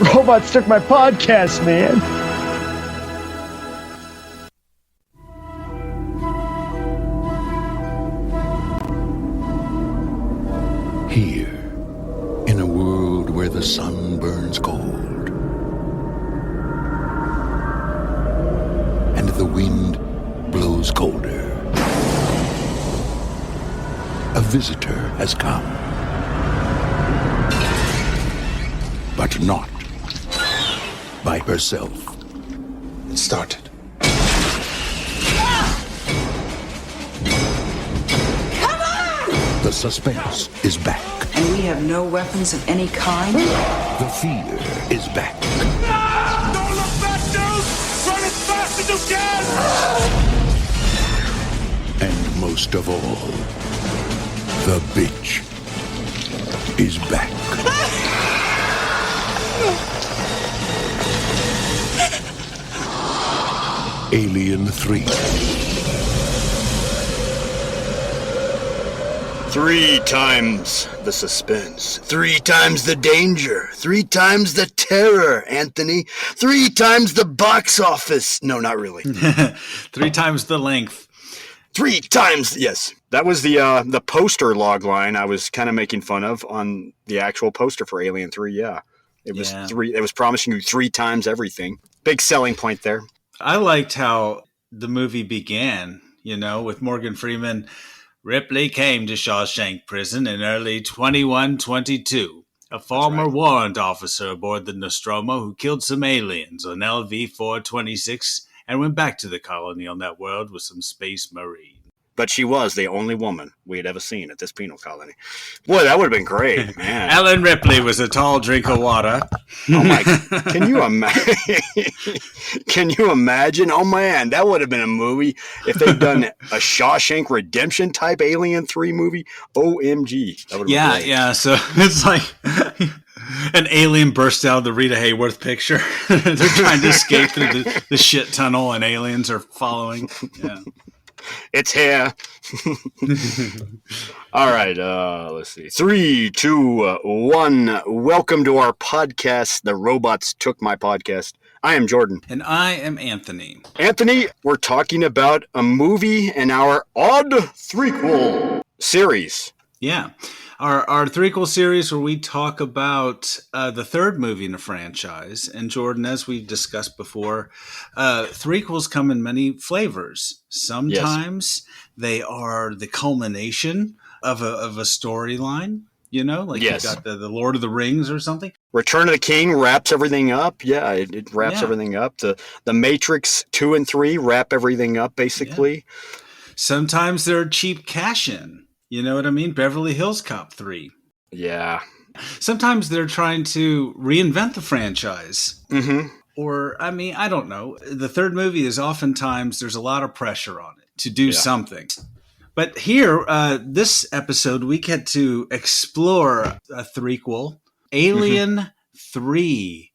Robots took my podcast, man. Here, in a world where the sun burns cold and the wind blows colder, a visitor has come. But not by herself. It started. Come on! The suspense is back. And we have no weapons of any kind? The fear is back. Ah! Don't look back, dude! Run as fast as you can! And most of all, the bitch is back. Alien 3. 3 times the suspense, 3 times the danger, 3 times the terror, Anthony, 3 times the box office. No, not really. 3 times the length. 3 times, yes. That was the poster log line I was kind of making fun of on the actual poster for Alien 3, yeah. It was 3. It was promising you 3 times everything. Big selling point there. I liked how the movie began, with Morgan Freeman. Ripley came to Shawshank Prison in early 2122. A former warrant officer aboard the Nostromo who killed some aliens on LV-426 and went back to the colony on that world with some space marine. But she was the only woman we had ever seen at this penal colony. Boy, that would have been great, man. Ellen Ripley was a tall drink of water. Oh my! Can you imagine? Can you imagine? Oh man, that would have been a movie if they'd done a Shawshank Redemption type Alien 3 movie. OMG! That would have been great. Yeah. So it's like an alien bursts out of the Rita Hayworth picture. They're trying to escape through the shit tunnel, and aliens are following. Yeah. It's here. All right, let's see. 3, 2, 1. Welcome to our podcast, The Robots Took My Podcast. I am Jordan. And I am Anthony. Anthony, we're talking about a movie in our Odd Threequel series. Yeah. Our Threequel series where we talk about the third movie in the franchise. And Jordan, as we've discussed before, Threequels come in many flavors. Sometimes they are the culmination of a storyline, you've got the Lord of the Rings or something. Return of the King wraps everything up. Yeah, it wraps everything up. The Matrix 2 and 3 wrap everything up, basically. Yeah. Sometimes they're cheap cash-in. You know what I mean? Beverly Hills Cop 3. Yeah. Sometimes they're trying to reinvent the franchise. Mm-hmm. Or, I don't know. The third movie is oftentimes there's a lot of pressure on it to do something. But here, this episode, we get to explore a threequel, Alien 3,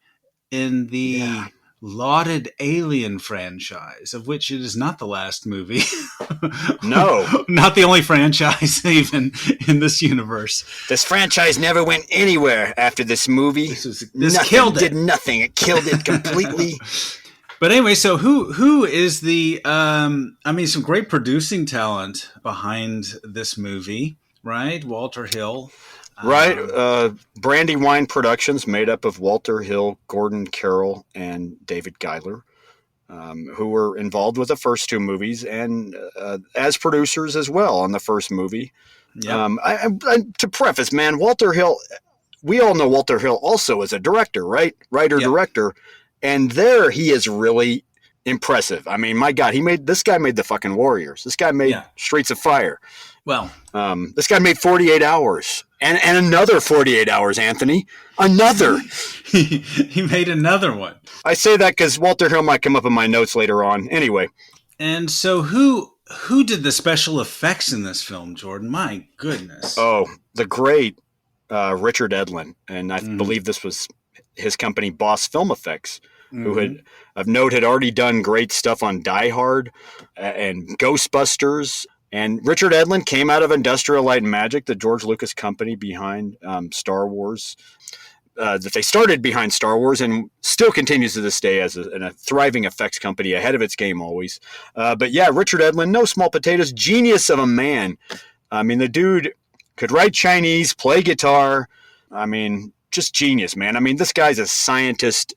in the lauded Alien franchise, of which it is not the last movie. No. Not the only franchise even in this universe. This franchise never went anywhere after this movie. This killed it. Did nothing. It killed it completely. But anyway, so who is the some great producing talent behind this movie, right? Walter Hill. Right. Brandywine Productions, made up of Walter Hill, Gordon Carroll, and David Giler, who were involved with the first 2 movies and as producers as well on the first movie. Yep. To preface, man, Walter Hill, we all know Walter Hill also as a director, right? Writer-director. And there he is really impressive. I mean, my God, this guy made the fucking Warriors. This guy made Streets of Fire. Well, this guy made 48 Hours and another 48 Hours, Anthony. Another. He made another one. I say that because Walter Hill might come up in my notes later on. Anyway. And so who did the special effects in this film, Jordan? My goodness. Oh, the great Richard Edlund. And I believe this was his company, Boss Film Effects, who had already done great stuff on Die Hard and Ghostbusters. And Richard Edlund came out of Industrial Light and Magic, the George Lucas company behind Star Wars. that they started behind Star Wars and still continues to this day as a thriving effects company, ahead of its game always. But yeah, Richard Edlund, no small potatoes, genius of a man. I mean, the dude could write Chinese, play guitar. I mean, just genius, man. I mean, this guy's a scientist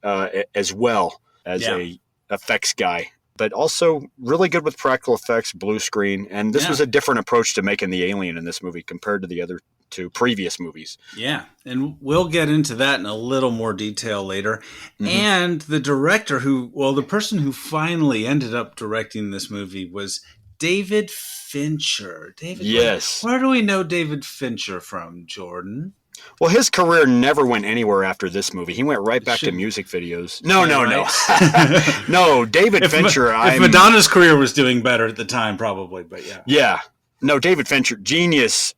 as well as a effects guy, but also really good with practical effects, blue screen. And this was a different approach to making the alien in this movie compared to the other two previous movies. Yeah, and we'll get into that in a little more detail later. And the director the person who finally ended up directing this movie was David Fincher. Yes. Where do we know David Fincher from, Jordan? Well, his career never went anywhere after this movie. He went right back to music videos. No. No, David Fincher. If Madonna's career was doing better at the time, probably, but yeah. Yeah. No, David Fincher, genius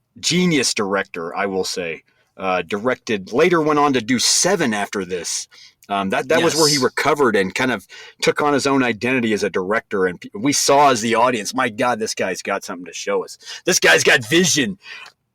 director, I will say. Directed, later went on to do 7 after this. That was where he recovered and kind of took on his own identity as a director. And we saw as the audience, my God, this guy's got something to show us. This guy's got vision.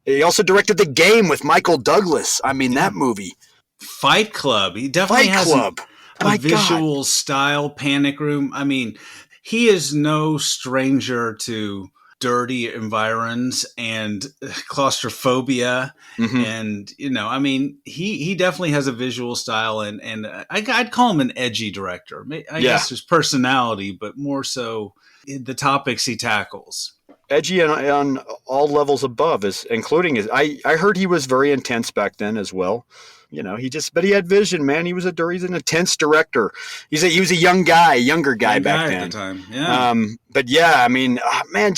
He also directed The Game with Michael Douglas. I mean, that movie. Fight Club. He definitely has a visual style, Panic Room. I mean, he is no stranger to dirty environs and claustrophobia. And, I mean, he definitely has a visual style and I'd call him an edgy director. I guess his personality, but more so the topics he tackles. Edgy on all levels above, including his. I heard he was very intense back then as well. But he had vision, man. He's an intense director. He was a younger guy back then. At the time. Yeah. But yeah, I mean, man,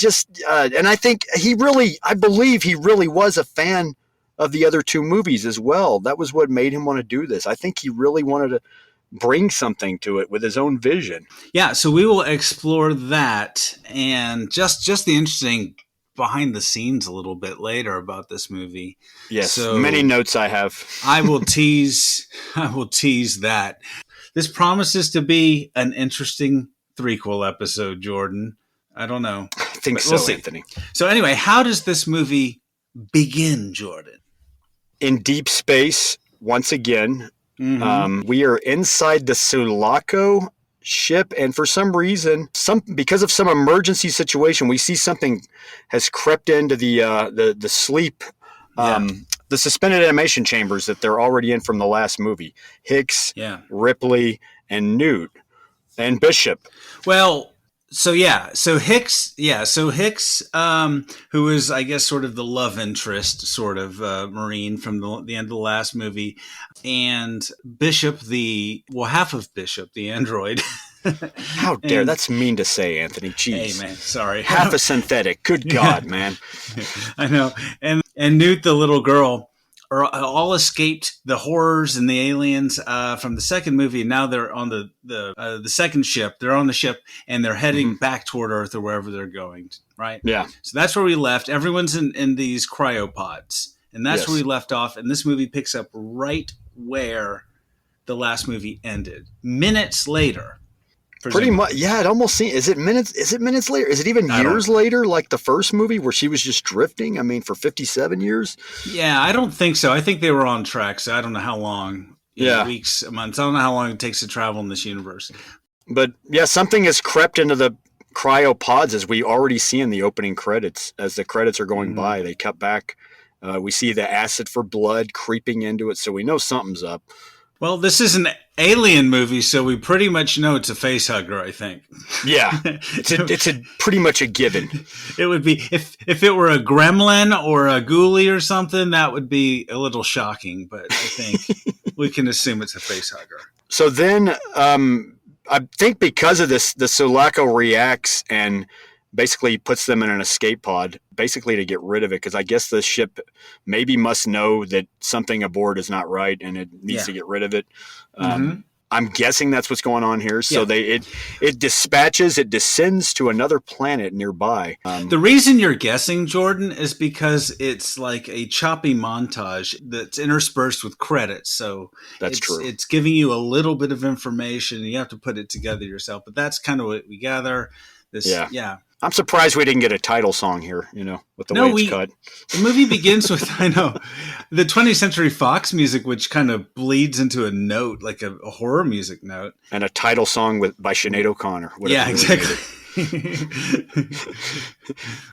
and I believe he really was a fan of the other two movies as well. That was what made him want to do this. I think he really wanted to bring something to it with his own vision. Yeah, so we will explore that and just the interesting behind the scenes a little bit later about this movie. Yes, so many notes I have. I will tease that. This promises to be an interesting threequel episode, Jordan. I don't know. I think so, we'll Anthony. So anyway, how does this movie begin, Jordan? In deep space, once again. We are inside the Sulaco ship, and for some reason, because of some emergency situation, we see something has crept into the sleep, the suspended animation chambers that they're already in from the last movie. Hicks, Ripley, and Newt, and Bishop. Well, So Hicks, who is, I guess, sort of the love interest, sort of Marine from the end of the last movie, and Bishop, half of Bishop, the android. How dare, that's mean to say, Anthony. Jeez. Hey, man, sorry. Half a synthetic. Good God, man. I know. And Newt, the little girl, are all escaped the horrors and the aliens from the second movie. And now they're on the second ship. They're on the ship and they're heading back toward Earth or wherever they're going. Right? Yeah. So that's where we left. Everyone's in these cryopods. And that's where we left off. And this movie picks up right where the last movie ended. Minutes later. Pretty much, yeah. It almost seems. Is it minutes later? Is it even years later, like the first movie where she was just drifting? I mean, for 57 years. Yeah, I don't think so. I think they were on track. So I don't know how long. Weeks, months. I don't know how long it takes to travel in this universe. But yeah, something has crept into the cryopods, as we already see in the opening credits. As the credits are going by, they cut back. We see the acid for blood creeping into it, so we know something's up. Well, this is an alien movie, so we pretty much know it's a face hugger, I think. Yeah, it's a pretty much a given. It would be if it were a gremlin or a ghoulie or something, that would be a little shocking. But I think we can assume it's a face hugger. So then, I think because of this, the Sulaco reacts and basically puts them in an escape pod, basically to get rid of it, because I guess the ship maybe must know that something aboard is not right and it needs to get rid of it. I'm guessing that's what's going on here. So it descends to another planet nearby. The reason you're guessing, Jordan, is because it's like a choppy montage that's interspersed with credits. So that's true. It's giving you a little bit of information. And you have to put it together yourself, but that's kind of what we gather. I'm surprised we didn't get a title song here, with the way it's cut. The movie begins with, the 20th Century Fox music, which kind of bleeds into a note, like a horror music note. And a title song by Sinead O'Connor. Yeah, exactly.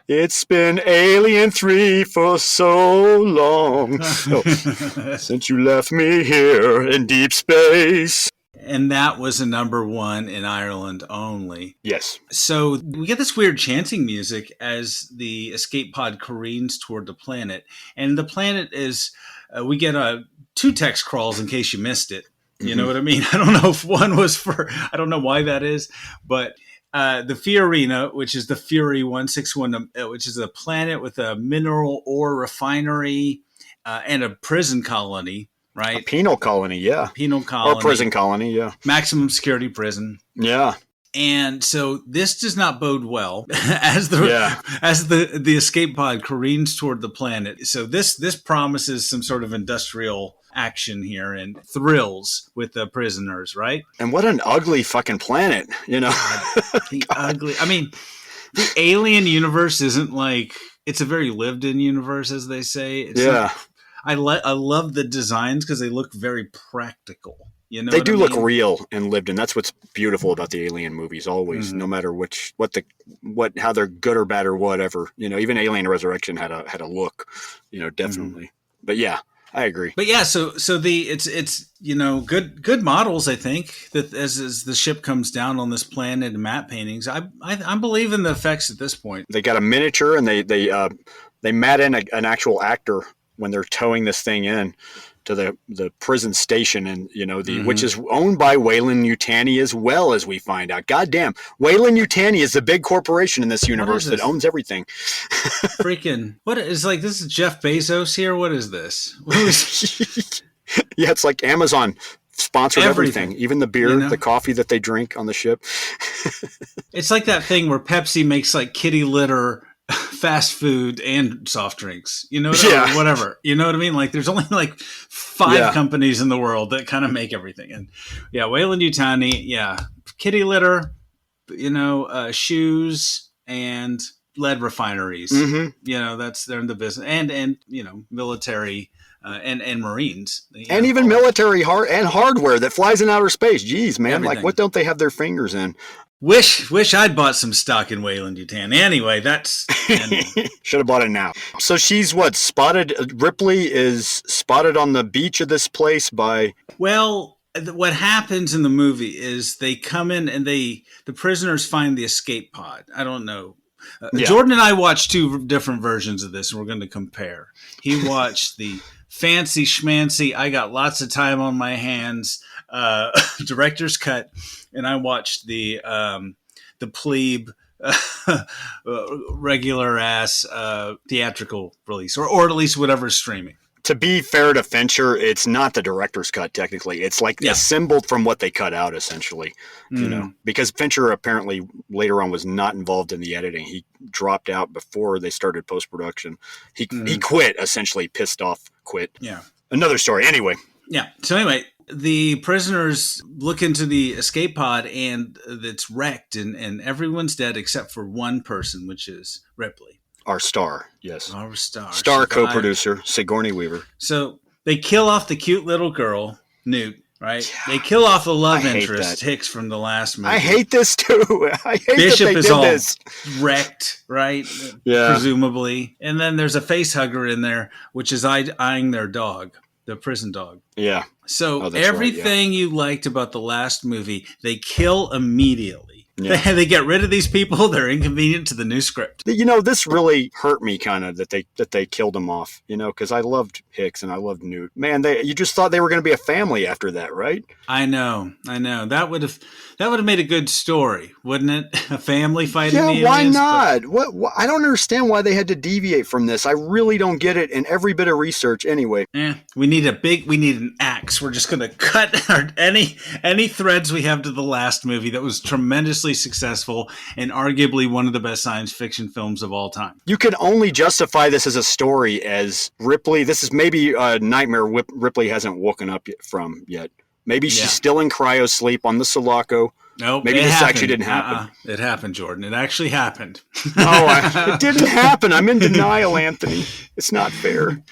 It's been Alien 3 for so long since you left me here in deep space. And that was a number 1 in Ireland only. Yes. So we get this weird chanting music as the escape pod careens toward the planet. And the planet is, we get 2 text crawls in case you missed it. You know what I mean? I don't know if one was I don't know why that is, but the Fiorina, which is the Fury 161, which is a planet with a mineral ore refinery and a prison colony. Right, a penal colony, yeah. Penal colony. Or prison colony, yeah. Maximum security prison. Yeah. And so this does not bode well as the escape pod careens toward the planet. So this promises some sort of industrial action here and thrills with the prisoners, right? And what an ugly fucking planet, Ugly. I mean, the alien universe isn't like, it's a very lived-in universe, as they say. It's I love the designs because they look very practical. They do look real and lived in. That's what's beautiful about the Alien movies. Always, no matter how they're good or bad or whatever. Even Alien Resurrection had a look. Definitely. But yeah, I agree. But yeah, so it's good models. I think that as the ship comes down on this planet and matte paintings, I believe in the effects at this point. They got a miniature and they mat in an actual actor when they're towing this thing in to the prison station, and which is owned by Weyland-Yutani as well, as we find out. Goddamn, Weyland-Yutani is the big corporation in this universe that owns everything. Freaking what is this is Jeff Bezos here? What is this? Yeah, it's like Amazon sponsored everything, even the beer, the coffee that they drink on the ship. It's like that thing where Pepsi makes like kitty litter, fast food and soft drinks, whatever. You know what I mean? Like there's only like 5 companies in the world that kind of make everything. And Weyland-Yutani, kitty litter, shoes and lead refineries. They're in the business and military and Marines. And even military hardware that flies in outer space. Jeez, man. Everything. Like what don't they have their fingers in? Wish I'd bought some stock in Weyland-Yutani. Anyway, that's... Should have bought it now. So she's spotted? Ripley is spotted on the beach of this place by... Well, what happens in the movie is they come in and the prisoners find the escape pod. I don't know. Jordan and I watched 2 different versions of this, and we're going to compare. He watched the fancy schmancy, I got lots of time on my hands, director's cut, and I watched the plebe regular ass theatrical release, or at least whatever's streaming. To be fair to Fincher, it's not the director's cut technically. It's like assembled from what they cut out, essentially. Because Fincher apparently later on was not involved in the editing. He dropped out before they started post production. He quit, essentially, pissed off, quit. Yeah. Another story. Anyway. Yeah. So anyway, the prisoners look into the escape pod and it's wrecked, and everyone's dead except for one person, which is Ripley. Our star, yes. Our star. Star co-producer, Sigourney Weaver. So they kill off the cute little girl, Newt, right? Yeah. They kill off the love interest, Hicks, from the last movie. I hate this too. I hate Bishop that they is did all this. wrecked, right? Yeah. Presumably. And then there's a face hugger in there, which is eyeing their dog, the prison dog. Yeah. So everything you liked about the last movie, they kill immediately. Yeah. They get rid of these people. They're inconvenient to the new script. This really hurt me kind of that they killed him off, because I loved Hicks and I loved Newt. Man, you just thought they were going to be a family after that, right? I know. That would have made a good story, wouldn't it? A family fighting the aliens. Yeah, why not? What? I don't understand why they had to deviate from this. I really don't get it in every bit of research anyway. We need an axe. We're just going to cut any threads we have to the last movie that was tremendously successful and arguably one of the best science fiction films of all time. You can only justify this as a story as Ripley. This is maybe a nightmare Ripley hasn't woken up from yet. Maybe she's still in cryo sleep on the Sulaco, Nope. Maybe this actually didn't happen. It happened, Jordan. It actually happened. It didn't happen. I'm in denial, Anthony. It's not fair.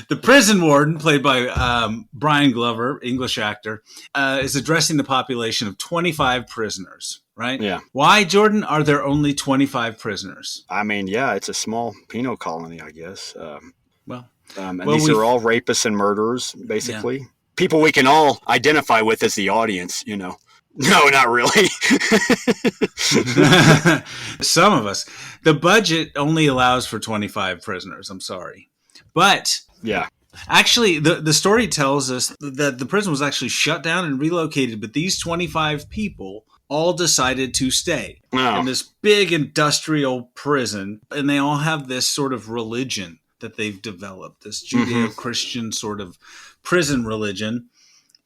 The prison warden, played by Brian Glover, English actor, is addressing the population of 25 prisoners, right? Yeah. Why, Jordan, are there only 25 prisoners? I mean, yeah, it's a small penal colony, I guess. And well, these are all rapists and murderers, basically. Yeah. People we can all identify with as the audience, you know. No, not really. Some of us. The budget only allows for 25 prisoners. I'm sorry. But yeah, actually, the story tells us that the prison was actually shut down and relocated, but these 25 people all decided to stay in this big industrial prison, and they all have this sort of religion that they've developed, this Judeo-Christian sort of prison religion.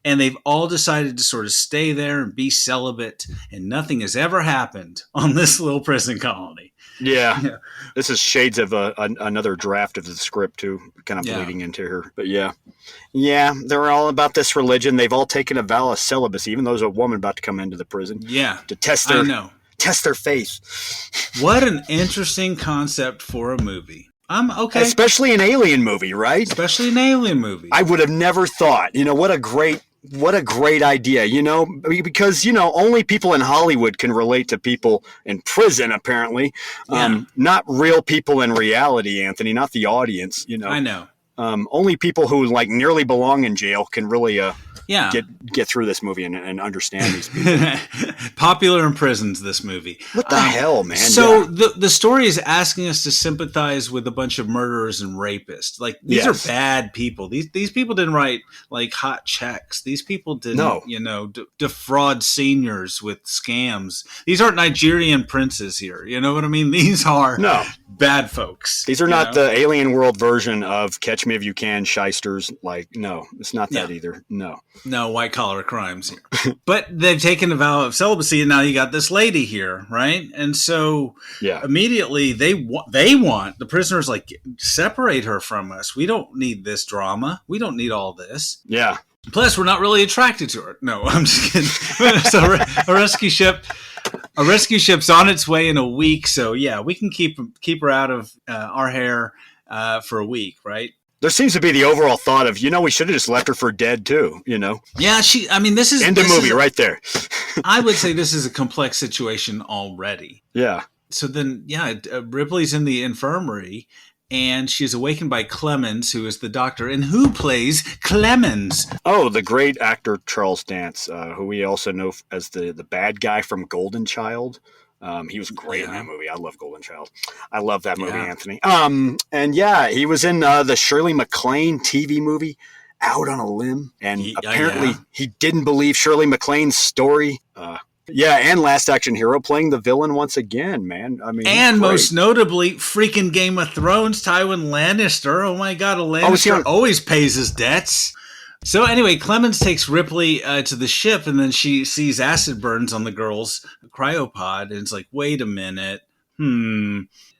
And they've all decided to sort of stay there and be celibate, and nothing has ever happened on this little prison colony. Yeah. This is shades of another draft of the script, too, kind of bleeding into her. But yeah, they're all about this religion. They've all taken a vow of celibacy, even though there's a woman about to come into the prison. Yeah. To test their faith. What an interesting concept for a movie. Okay. Especially an alien movie, right? Especially an alien movie. I would have never thought, what a great idea, because, only people in Hollywood can relate to people in prison, apparently. Not real people in reality, Anthony, not the audience, I know. Only people who nearly belong in jail can really get through this movie and understand these people. Popular in prisons, this movie. What the hell, man? So the story is asking us to sympathize with a bunch of murderers and rapists. These are bad people. These people didn't write hot checks. These people didn't, defraud seniors with scams. These aren't Nigerian princes here. You know what I mean? These are bad folks. These are not the alien world version of Catch Me If You Can shysters. No, it's not that either. No white collar crimes here. But they've taken a vow of celibacy, and now you got this lady here, right? And so immediately they want the prisoners separate her from us. We don't need this drama. We don't need all this. Yeah. Plus, we're not really attracted to her. No, I'm just kidding. So a rescue ship's on its way in a week. So yeah, we can keep her out of our hair for a week, right? There seems to be the overall thought of, we should have just left her for dead too, Yeah, this is... End of movie right there. I would say this is a complex situation already. Yeah. So then, Ripley's in the infirmary, and she's awakened by Clemens, who is the doctor. And who plays Clemens? Oh, the great actor Charles Dance, who we also know as the bad guy from Golden Child. He was great in that movie. I love Golden Child. I love that movie, Anthony. And he was in the Shirley MacLaine TV movie, Out on a Limb. And apparently he didn't believe Shirley MacLaine's story. And Last Action Hero, playing the villain once again, man. And most notably, freaking Game of Thrones, Tywin Lannister. Oh my God, a Lannister always pays his debts. So anyway, Clemens takes Ripley to the ship, and then she sees acid burns on the girl's cryopod, and it's wait a minute.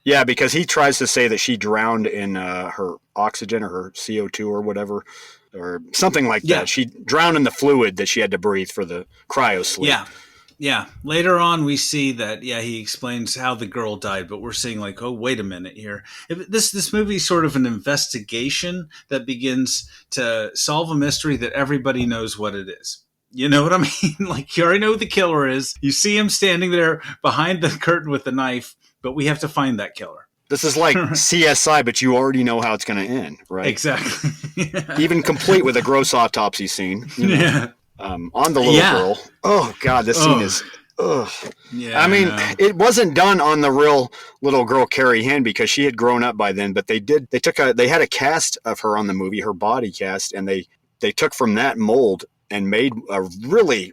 Yeah, because he tries to say that she drowned in her oxygen or her CO2 or whatever, or something like that. She drowned in the fluid that she had to breathe for the cryo sleep. Yeah. Later on, we see that, he explains how the girl died, but we're seeing oh, wait a minute here. This movie is sort of an investigation that begins to solve a mystery that everybody knows what it is. You know what I mean? You already know who the killer is. You see him standing there behind the curtain with the knife, but we have to find that killer. This is like CSI, but you already know how it's going to end, right? Exactly. Even complete with a gross autopsy scene. On the little girl. Oh God, this scene is. Ugh. Yeah. It wasn't done on the real little girl Carrie Henn because she had grown up by then. But they had a cast of her on the movie, her body cast, and they took from that mold and made a really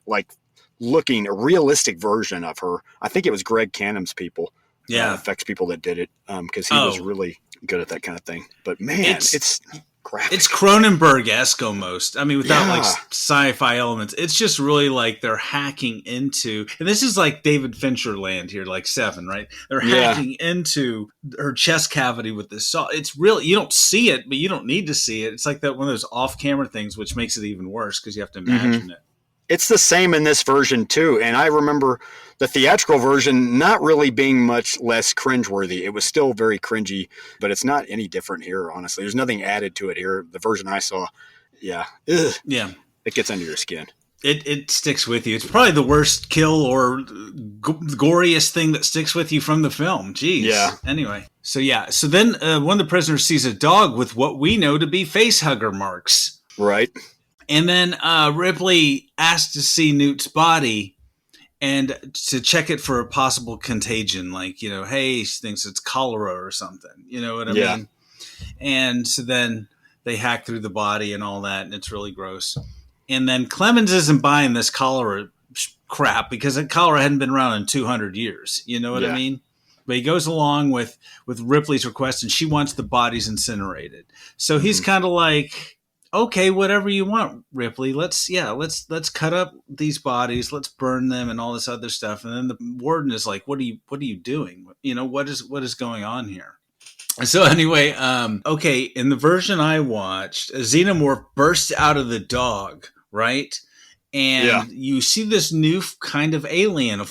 looking realistic version of her. I think it was Greg Canham's people, effects people that did it, because he was really good at that kind of thing. But man, it's graphic. It's Cronenberg-esque almost. Without sci-fi elements. It's just really they're hacking into, and this is David Fincher land here, Seven, right? They're hacking into her chest cavity with this saw. It's really, you don't see it, but you don't need to see it. It's that one of those off-camera things, which makes it even worse because you have to imagine it. It's the same in this version too, and I remember the theatrical version not really being much less cringeworthy. It was still very cringy, but it's not any different here, honestly. There's nothing added to it here. The version I saw, yeah. Ugh. Yeah. It gets under your skin. It sticks with you. It's probably the worst kill or goriest thing that sticks with you from the film. Jeez. Yeah. Anyway. So then one of the prisoners sees a dog with what we know to be face hugger marks. Right. And then Ripley asks to see Newt's body and to check it for a possible contagion. Like, hey, she thinks it's cholera or something. You know what I mean? And so then they hack through the body and all that, and it's really gross. And then Clemens isn't buying this cholera crap because cholera hadn't been around in 200 years. You know what I mean? But he goes along with Ripley's request, and she wants the bodies incinerated. So he's kind of like, okay, whatever you want, Ripley. Let's cut up these bodies. Let's burn them and all this other stuff. And then the warden is like, what are you doing? What is going on here? So anyway, okay, in the version I watched, a xenomorph bursts out of the dog, right? And you see this new kind of alien,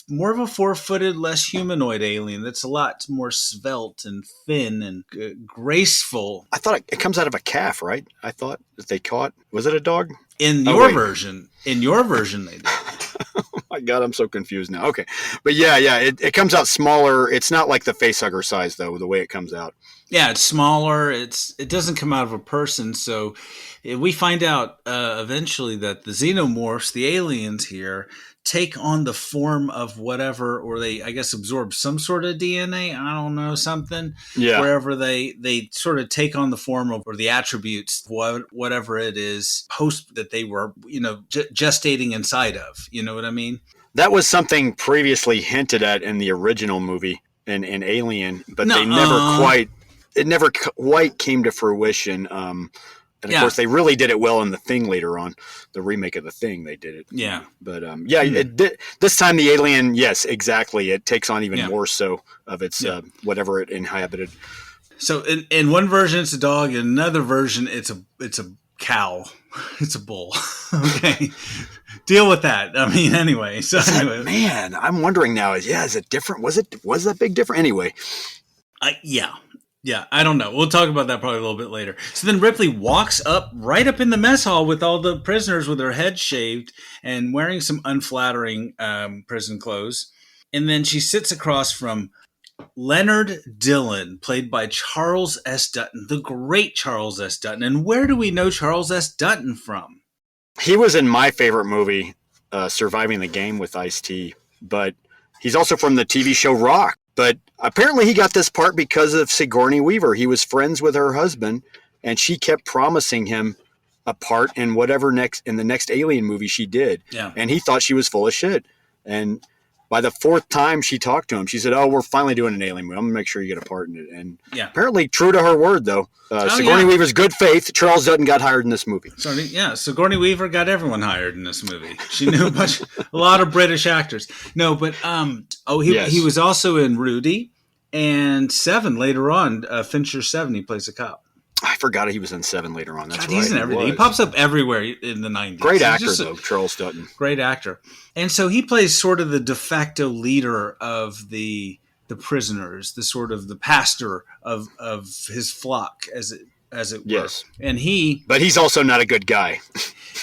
more of a 4-footed, less humanoid alien that's a lot more svelte and thin and graceful. I thought it comes out of a calf, right? I thought that they caught. Was it a dog? In your version, they did. Oh my God, I'm so confused now. Okay. But yeah, it comes out smaller. It's not like the facehugger size, though, the way it comes out. Yeah, it's smaller. It doesn't come out of a person. So we find out eventually that the xenomorphs, the aliens here, take on the form of whatever, or they, I guess, absorb some sort of DNA. I don't know, something. Yeah. Wherever they sort of take on the form of, or the attributes, whatever it is, host that they were, gestating inside of. You know what I mean? That was something previously hinted at in the original movie in Alien, but they never quite came to fruition. And of course, they really did it well in The Thing later on. The remake of The Thing, they did it. Yeah. But this time the alien, yes, exactly. It takes on even more so of its whatever it inhabited. So in one version, it's a dog. In another version, it's a cow. It's a bull. Okay. Deal with that. I mean, anyway. So anyway. Man, I'm wondering now, is it different? Was that big different? Anyway. Yeah, I don't know. We'll talk about that probably a little bit later. So then Ripley walks right up in the mess hall with all the prisoners with their heads shaved and wearing some unflattering prison clothes. And then she sits across from Leonard Dillon, played by Charles S. Dutton, the great Charles S. Dutton. And where do we know Charles S. Dutton from? He was in my favorite movie, Surviving the Game with Ice-T. But he's also from the TV show Rock. But apparently he got this part because of Sigourney Weaver. He was friends with her husband, and she kept promising him a part in the next Alien movie she did. Yeah. And he thought she was full of shit. And by the fourth time she talked to him, she said, "Oh, we're finally doing an Alien movie. I'm going to make sure you get a part in it." And apparently true to her word, though. Sigourney Weaver's good faith. Charles Dutton got hired in this movie. So, Sigourney Weaver got everyone hired in this movie. She knew a lot of British actors. No, but he was also in Rudy and Seven later on. Fincher 7, he plays a cop. I forgot he was in Seven later on. That's right. He's in everything. He pops up everywhere in the 90s. Great actor, though, Charles Dutton. Great actor. And so he plays sort of the de facto leader of the prisoners, the pastor of his flock, as it were. Yes. And but he's also not a good guy.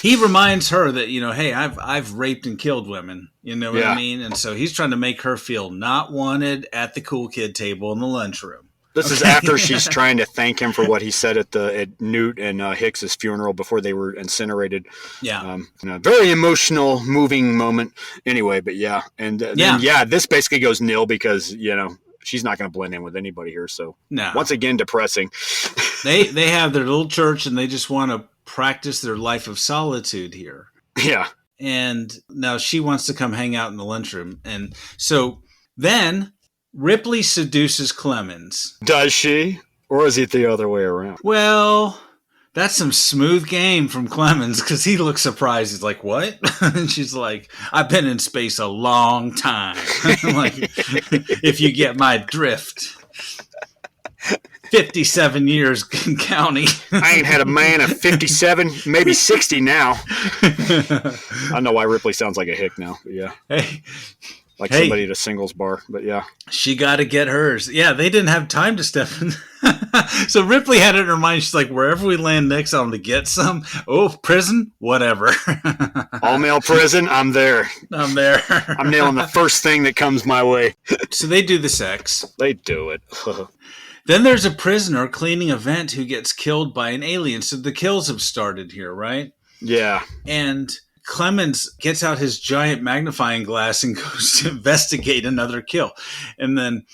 He reminds her that, hey, I've raped and killed women. You know what I mean? And so he's trying to make her feel not wanted at the cool kid table in the lunchroom. This is after she's trying to thank him for what he said at Newt and Hicks's funeral before they were incinerated. Yeah. Very emotional, moving moment. Anyway, but yeah. And this basically goes nil because, she's not going to blend in with anybody here. So once again, depressing. They have their little church and they just want to practice their life of solitude here. Yeah. And now she wants to come hang out in the lunchroom. And so then Ripley seduces Clemens. Does she? Or is it the other way around? Well, that's some smooth game from Clemens because he looks surprised. He's like, what? And she's like, I've been in space a long time. Like, if you get my drift. 57 years counting. I ain't had a man of 57, maybe 60 now. I don't know why Ripley sounds like a hick now, but yeah. Hey. Like somebody at a singles bar, but yeah. She got to get hers. Yeah, they didn't have time to step in. So Ripley had it in her mind. She's like, wherever we land next, I'm going to get some. Oh, prison? Whatever. All male prison? I'm there. I'm there. I'm nailing the first thing that comes my way. So they do the sex. They do it. Then there's a prisoner cleaning a vent who gets killed by an alien. So the kills have started here, right? Yeah. And Clemens gets out his giant magnifying glass and goes to investigate another kill. And then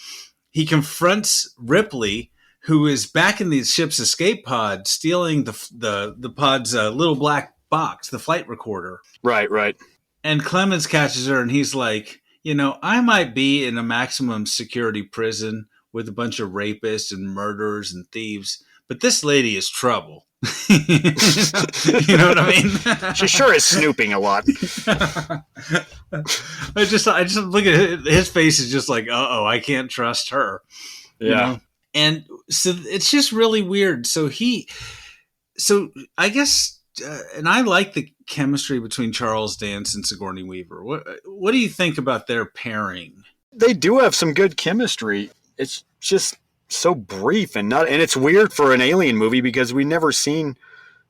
he confronts Ripley, who is back in the ship's escape pod, stealing the pod's little black box, the flight recorder. Right. And Clemens catches her and he's like, I might be in a maximum security prison with a bunch of rapists and murderers and thieves, but this lady is trouble. You know what I mean? She sure is snooping a lot. I just look at his face is just like, I can't trust her. Yeah. And so it's just really weird. So I guess, and I like the chemistry between Charles Dance and Sigourney Weaver. What do you think about their pairing? They do have some good chemistry. It's just so brief and it's weird for an alien movie because we never seen,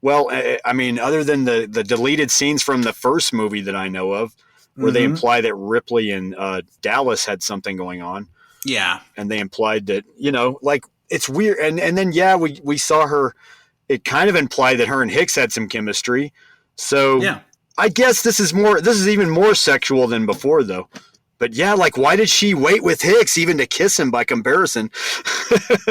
I mean, other than the deleted scenes from the first movie that I know of, where they imply that Ripley and Dallas had something going on. Yeah. And they implied that, it's weird. And then, we saw her, it kind of implied that her and Hicks had some chemistry. So yeah. I guess this is even more sexual than before though. But yeah, why did she wait with Hicks even to kiss him by comparison?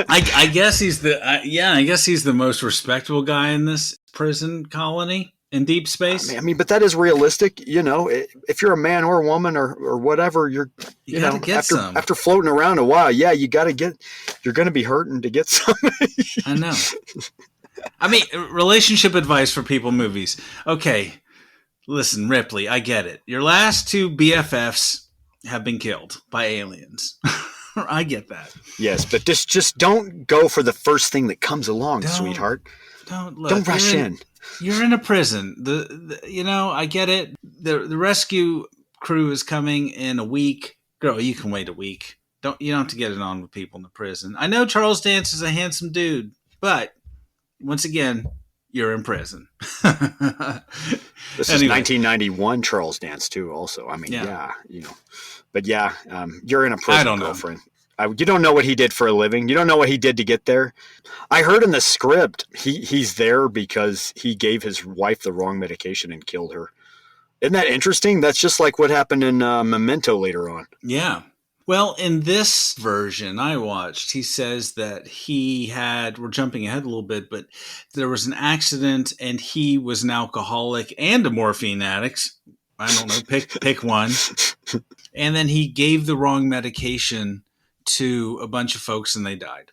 I guess he's the most respectable guy in this prison colony in deep space. I mean, but that is realistic. If you're a man or a woman or whatever, you gotta get some. After floating around a while, yeah, you're going to be hurting to get some. I know. I mean, relationship advice for people movies. Okay, listen, Ripley, I get it. Your last two BFFs have been killed by aliens. I get that. Yes, but just don't go for the first thing that comes along, sweetheart. Don't rush in. You're in a prison. I get it. The rescue crew is coming in a week. Girl, you can wait a week. You don't have to get it on with people in the prison. I know Charles Dance is a handsome dude, but once again, you're in prison. This is 1991 Charles Dance too. Also, I mean, but you're in a prison, I don't girlfriend. You don't know what he did for a living. You don't know what he did to get there. I heard in the script he's there because he gave his wife the wrong medication and killed her. Isn't that interesting? That's just like what happened in Memento later on. Yeah. Well, in this version I watched, he says that we're jumping ahead a little bit, but there was an accident and he was an alcoholic and a morphine addict. I don't know, pick one. And then he gave the wrong medication to a bunch of folks and they died.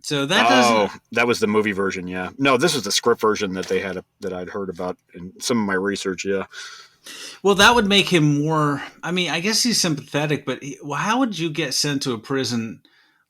So that that was the movie version, yeah. No, this was the script version that they had that I'd heard about in some of my research, yeah. Well, that would make him more, I mean, I guess he's sympathetic, but how would you get sent to a prison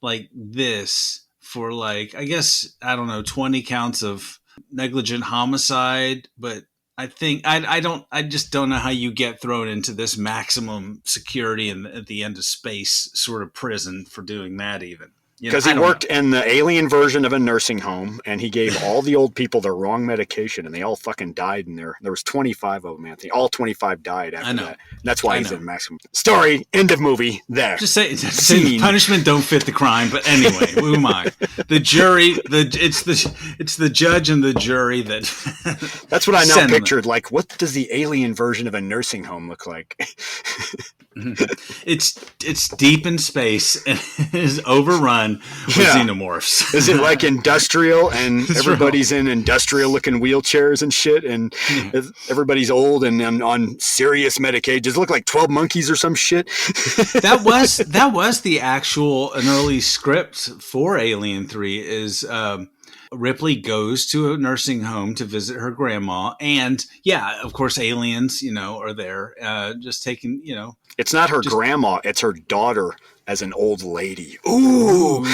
like this for 20 counts of negligent homicide? But I think, I just don't know how you get thrown into this maximum security and at the end of space sort of prison for doing that even. Because he worked in the alien version of a nursing home, and he gave all the old people the wrong medication, and they all fucking died in there. There was 25 of them, Anthony. All 25 died after that. And that's why he's in maximum. Story, end of movie, there. Just say punishment don't fit the crime, but anyway, who am I? The jury, it's the judge and the jury that... That's what I now pictured. Like, what does the alien version of a nursing home look like? It's deep in space and is overrun with xenomorphs. Is it like industrial and everybody's in industrial looking wheelchairs and shit and everybody's old and on serious medication? Does it look like 12 Monkeys or some shit? That was the an early script for Alien 3 is Ripley goes to a nursing home to visit her grandma. And of course, aliens, are there just taking, It's not her grandma. It's her daughter as an old lady. Ooh.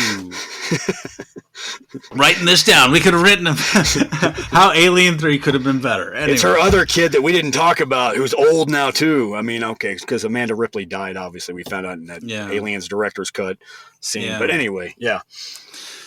Writing this down. We could have written how Alien 3 could have been better. Anyway. It's her other kid that we didn't talk about, who's old now, too. I mean, okay, because Amanda Ripley died, obviously. We found out in that Aliens director's cut scene. Yeah. But anyway, yeah.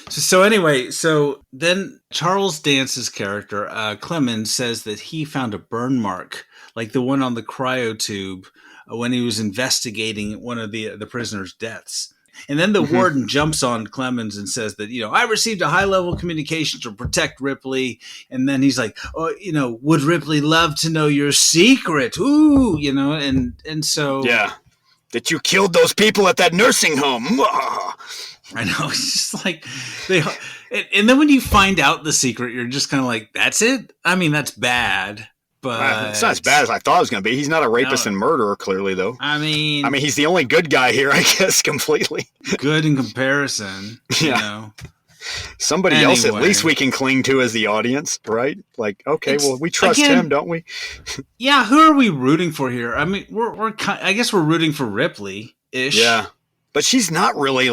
So then Charles Dance's character, Clemens, says that he found a burn mark, like the one on the cryotube when he was investigating one of the prisoners' deaths. And then the warden jumps on Clemens and says that, I received a high-level communication to protect Ripley. And then he's like, would Ripley love to know your secret? Ooh, and so... Yeah, that you killed those people at that nursing home. I know. It's just like... And then when you find out the secret, you're just kind of like, that's it? I mean, that's bad. But it's not as bad as I thought it was going to be. He's not a rapist and murderer, clearly, though. I mean, he's the only good guy here, I guess, completely. Good in comparison. Yeah. Somebody else, at least we can cling to as the audience, right? Like, okay, well, we trust him, don't we? Yeah. Who are we rooting for here? I mean, I guess we're rooting for Ripley-ish. Yeah, but she's not really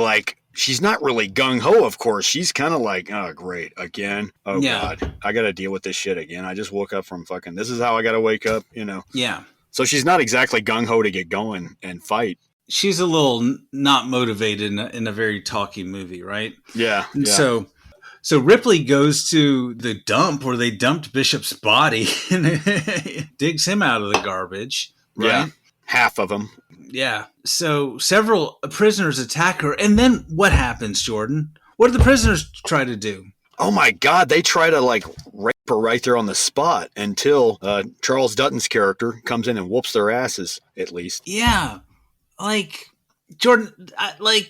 gung-ho, of course. She's kind of like, oh, great, again. Oh, God, I got to deal with this shit again. I just woke up from fucking, this is how I got to wake up, Yeah. So she's not exactly gung-ho to get going and fight. She's a little not motivated in a very talky movie, right? Yeah. So Ripley goes to the dump where they dumped Bishop's body and digs him out of the garbage, right? Yeah, half of him. Yeah. So several prisoners attack her. And then what happens, Jordan? What do the prisoners try to do? Oh, my God. They try to, rape her right there on the spot until Charles Dutton's character comes in and whoops their asses, at least. Yeah. Jordan,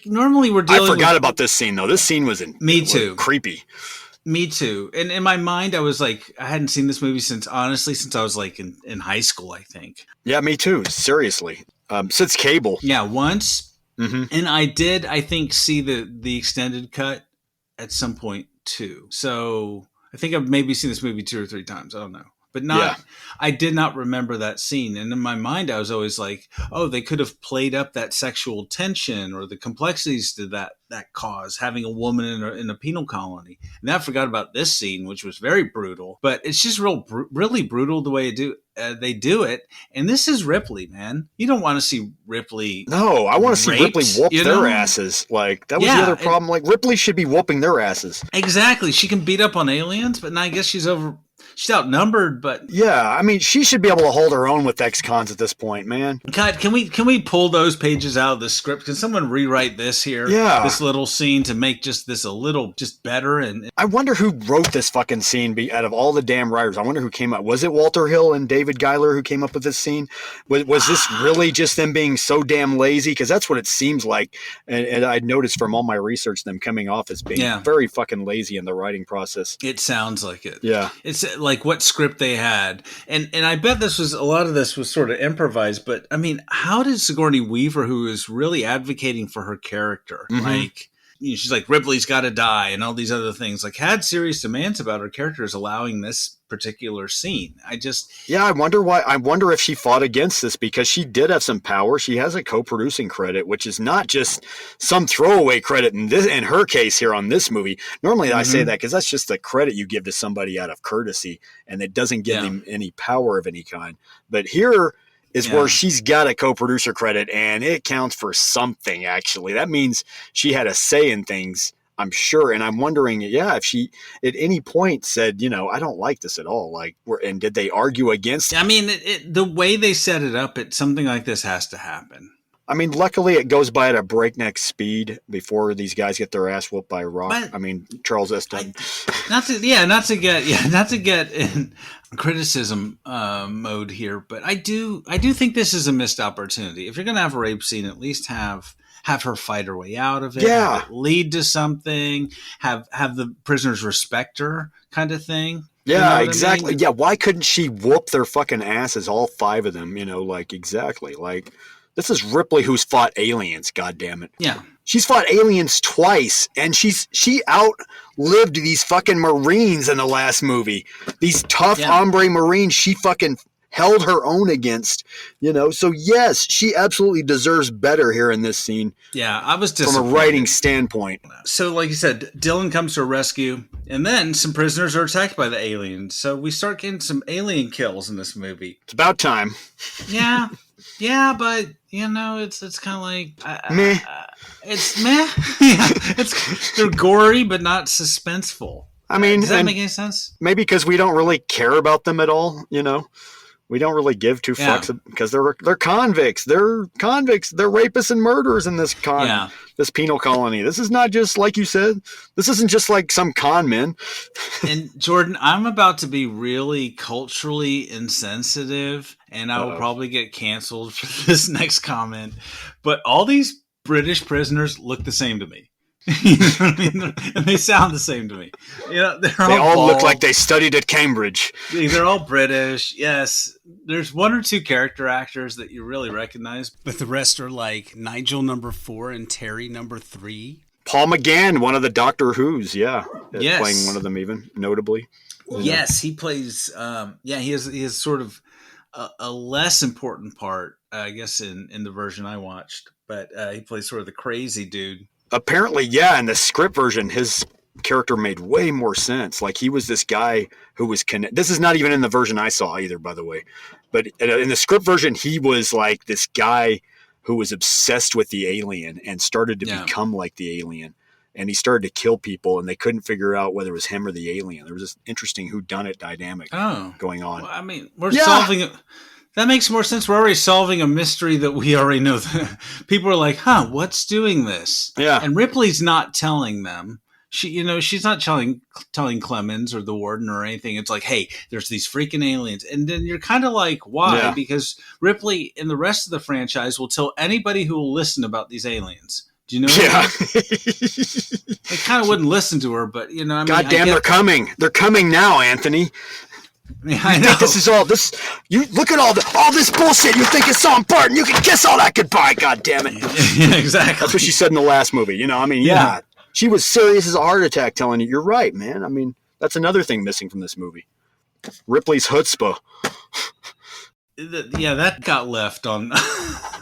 normally we're dealing I forgot about this scene, though. This scene was creepy. Me too. And in my mind, I was like, I hadn't seen this movie since I was in high school, I think. Yeah, me too. Seriously. Since cable. Yeah, once. Mm-hmm. And I did, I think, see the extended cut at some point too. So I think I've maybe seen this movie 2 or 3 times. I don't know. But I did not remember that scene. And in my mind, I was always like, oh, they could have played up that sexual tension or the complexities to that cause, having a woman in a penal colony. And I forgot about this scene, which was very brutal. But it's just really brutal the way they do it. And this is Ripley, man. You don't want to see Ripley. No, I want to see Ripley whoop their asses. That was the other problem. Ripley should be whooping their asses. Exactly. She can beat up on aliens, but now I guess she's outnumbered, but yeah, she should be able to hold her own with ex-cons at this point, man. God, can we pull those pages out of the script? Can someone rewrite this here? Yeah, this little scene to make this a little better. And I wonder who wrote this fucking scene. Out of all the damn writers, I wonder who came up. Was it Walter Hill and David Giler who came up with this scene? Was this really just them being so damn lazy? Because that's what it seems like. And I noticed from all my research them coming off as being very fucking lazy in the writing process. It sounds like it. Yeah, it's like what script they had, and I bet a lot of this was sort of improvised. But I mean, how did Sigourney Weaver, who is really advocating for her character, she's like, Ripley's got to die and all these other things, had serious demands about her characters allowing this particular scene. I wonder why. I wonder if she fought against this because she did have some power. She has a co-producing credit, which is not just some throwaway credit in her case here on this movie. Normally I say that because that's just the credit you give to somebody out of courtesy and it doesn't give them any power of any kind. But here is where she's got a co-producer credit and it counts for something, actually. That means she had a say in things, I'm sure. And I'm wondering, if she at any point said, I don't like this at all. And did they argue against it? I mean, the way they set it up, something like this has to happen. I mean, luckily it goes by at a breakneck speed before these guys get their ass whooped by Rock. Charles S. Dutton. Not to get in criticism mode here, but I do think this is a missed opportunity. If you're going to have a rape scene, at least have her fight her way out of it. Yeah. Have it lead to something. Have the prisoners respect her, kind of thing. Yeah, exactly. I mean? Yeah, why couldn't she whoop their fucking asses, all 5 of them? Exactly. This is Ripley who's fought aliens, goddammit. Yeah. She's fought aliens twice, and she outlived these fucking Marines in the last movie. These tough hombre Marines, she fucking held her own against, So yes, she absolutely deserves better here in this scene. Yeah, I was from disappointed. a writing standpoint. So like you said, Dylan comes to her rescue, and then some prisoners are attacked by the aliens. So we start getting some alien kills in this movie. It's about time. Yeah, but it's kind of like meh. It's meh. Yeah, they're gory but not suspenseful. I mean, does that make any sense? Maybe because we don't really care about them at all. We don't really give two fucks because they're convicts. They're convicts. They're rapists and murderers in this this penal colony. This is not just like you said. This isn't just like some con men. And Jordan, I'm about to be really culturally insensitive, and I will probably get canceled for this next comment. But all these British prisoners look the same to me. You know what I mean? And they sound the same to me. They all look like they studied at Cambridge. They're all British. Yes. There's one or two character actors that you really recognize, but the rest are like Nigel number 4 and Terry number 3. Paul McGann, one of the Doctor Who's, yes. playing one of them even, notably. Yes, he plays, he has sort of a less important part, I guess, in the version I watched, but he plays sort of the crazy dude. Apparently, in the script version, his character made way more sense. Like, he was this guy who was This is not even in the version I saw either, by the way. But in the script version, he was like this guy who was obsessed with the alien and started to become like the alien. And he started to kill people, and they couldn't figure out whether it was him or the alien. There was this interesting whodunit dynamic going on. Well, I mean, we're solving it. That makes more sense. We're already solving a mystery that we already know. People are like, what's doing this? Yeah. And Ripley's not telling them. She's not telling Clemens or the warden or anything. It's like, hey, there's these freaking aliens. And then you're kind of like, why? Yeah. Because Ripley and the rest of the franchise will tell anybody who will listen about these aliens. Do you know? Yeah. They kind of wouldn't listen to her, but goddamn, they're coming. They're coming now, Anthony. Yeah, I know. This is all this. You look at all this bullshit. You think it's so important. You can kiss all that goodbye. God damn it. Yeah, exactly. That's what she said in the last movie. She was serious as a heart attack, telling you, "You're right, man." I mean, that's another thing missing from this movie. Ripley's chutzpah. Yeah, that got left on.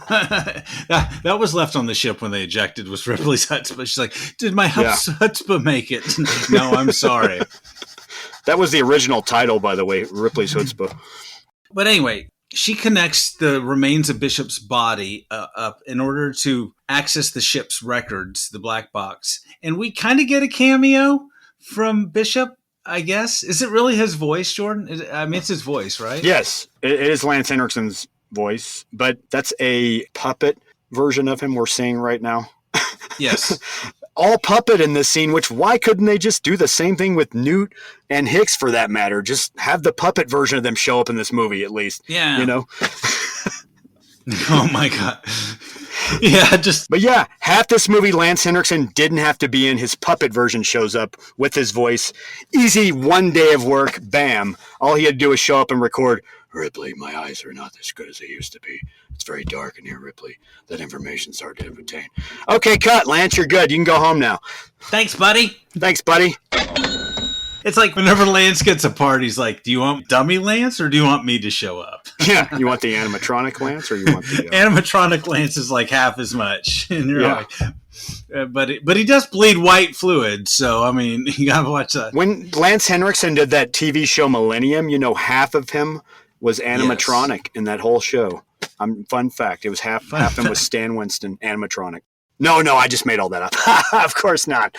that was left on the ship when they ejected. Was Ripley's chutzpah? She's like, "Did my chutzpah make it?" No, I'm sorry. That was the original title, by the way, Ripley's chutzpah. But anyway, she connects the remains of Bishop's body up in order to access the ship's records, the black box. And we kind of get a cameo from Bishop, I guess. Is it really his voice, Jordan? It's his voice, right? Yes, it is Lance Henriksen's voice, but that's a puppet version of him we're seeing right now. Yes. All puppet in this scene, why couldn't they just do the same thing with Newt and Hicks for that matter? Just have the puppet version of them show up in this movie at least. Yeah. Oh my God. Yeah, But half this movie Lance Henriksen didn't have to be in. His puppet version shows up with his voice. Easy, one day of work, bam. All he had to do was show up and record, "Ripley, my eyes are not as good as they used to be. It's very dark in here, Ripley. That information's hard to obtain." Okay, cut, Lance, you're good. You can go home now. Thanks, buddy. It's like whenever Lance gets a part, he's like, "Do you want dummy Lance or do you want me to show up?" Yeah, you want the animatronic Lance or you want the... Animatronic Lance is like half as much. And you're like... But he does bleed white fluid, so, I mean, you gotta watch that. When Lance Henriksen did that TV show Millennium, half of him was animatronic in that whole show. Fun fact, it was half him was Stan Winston, animatronic. No, I just made all that up. Of course not.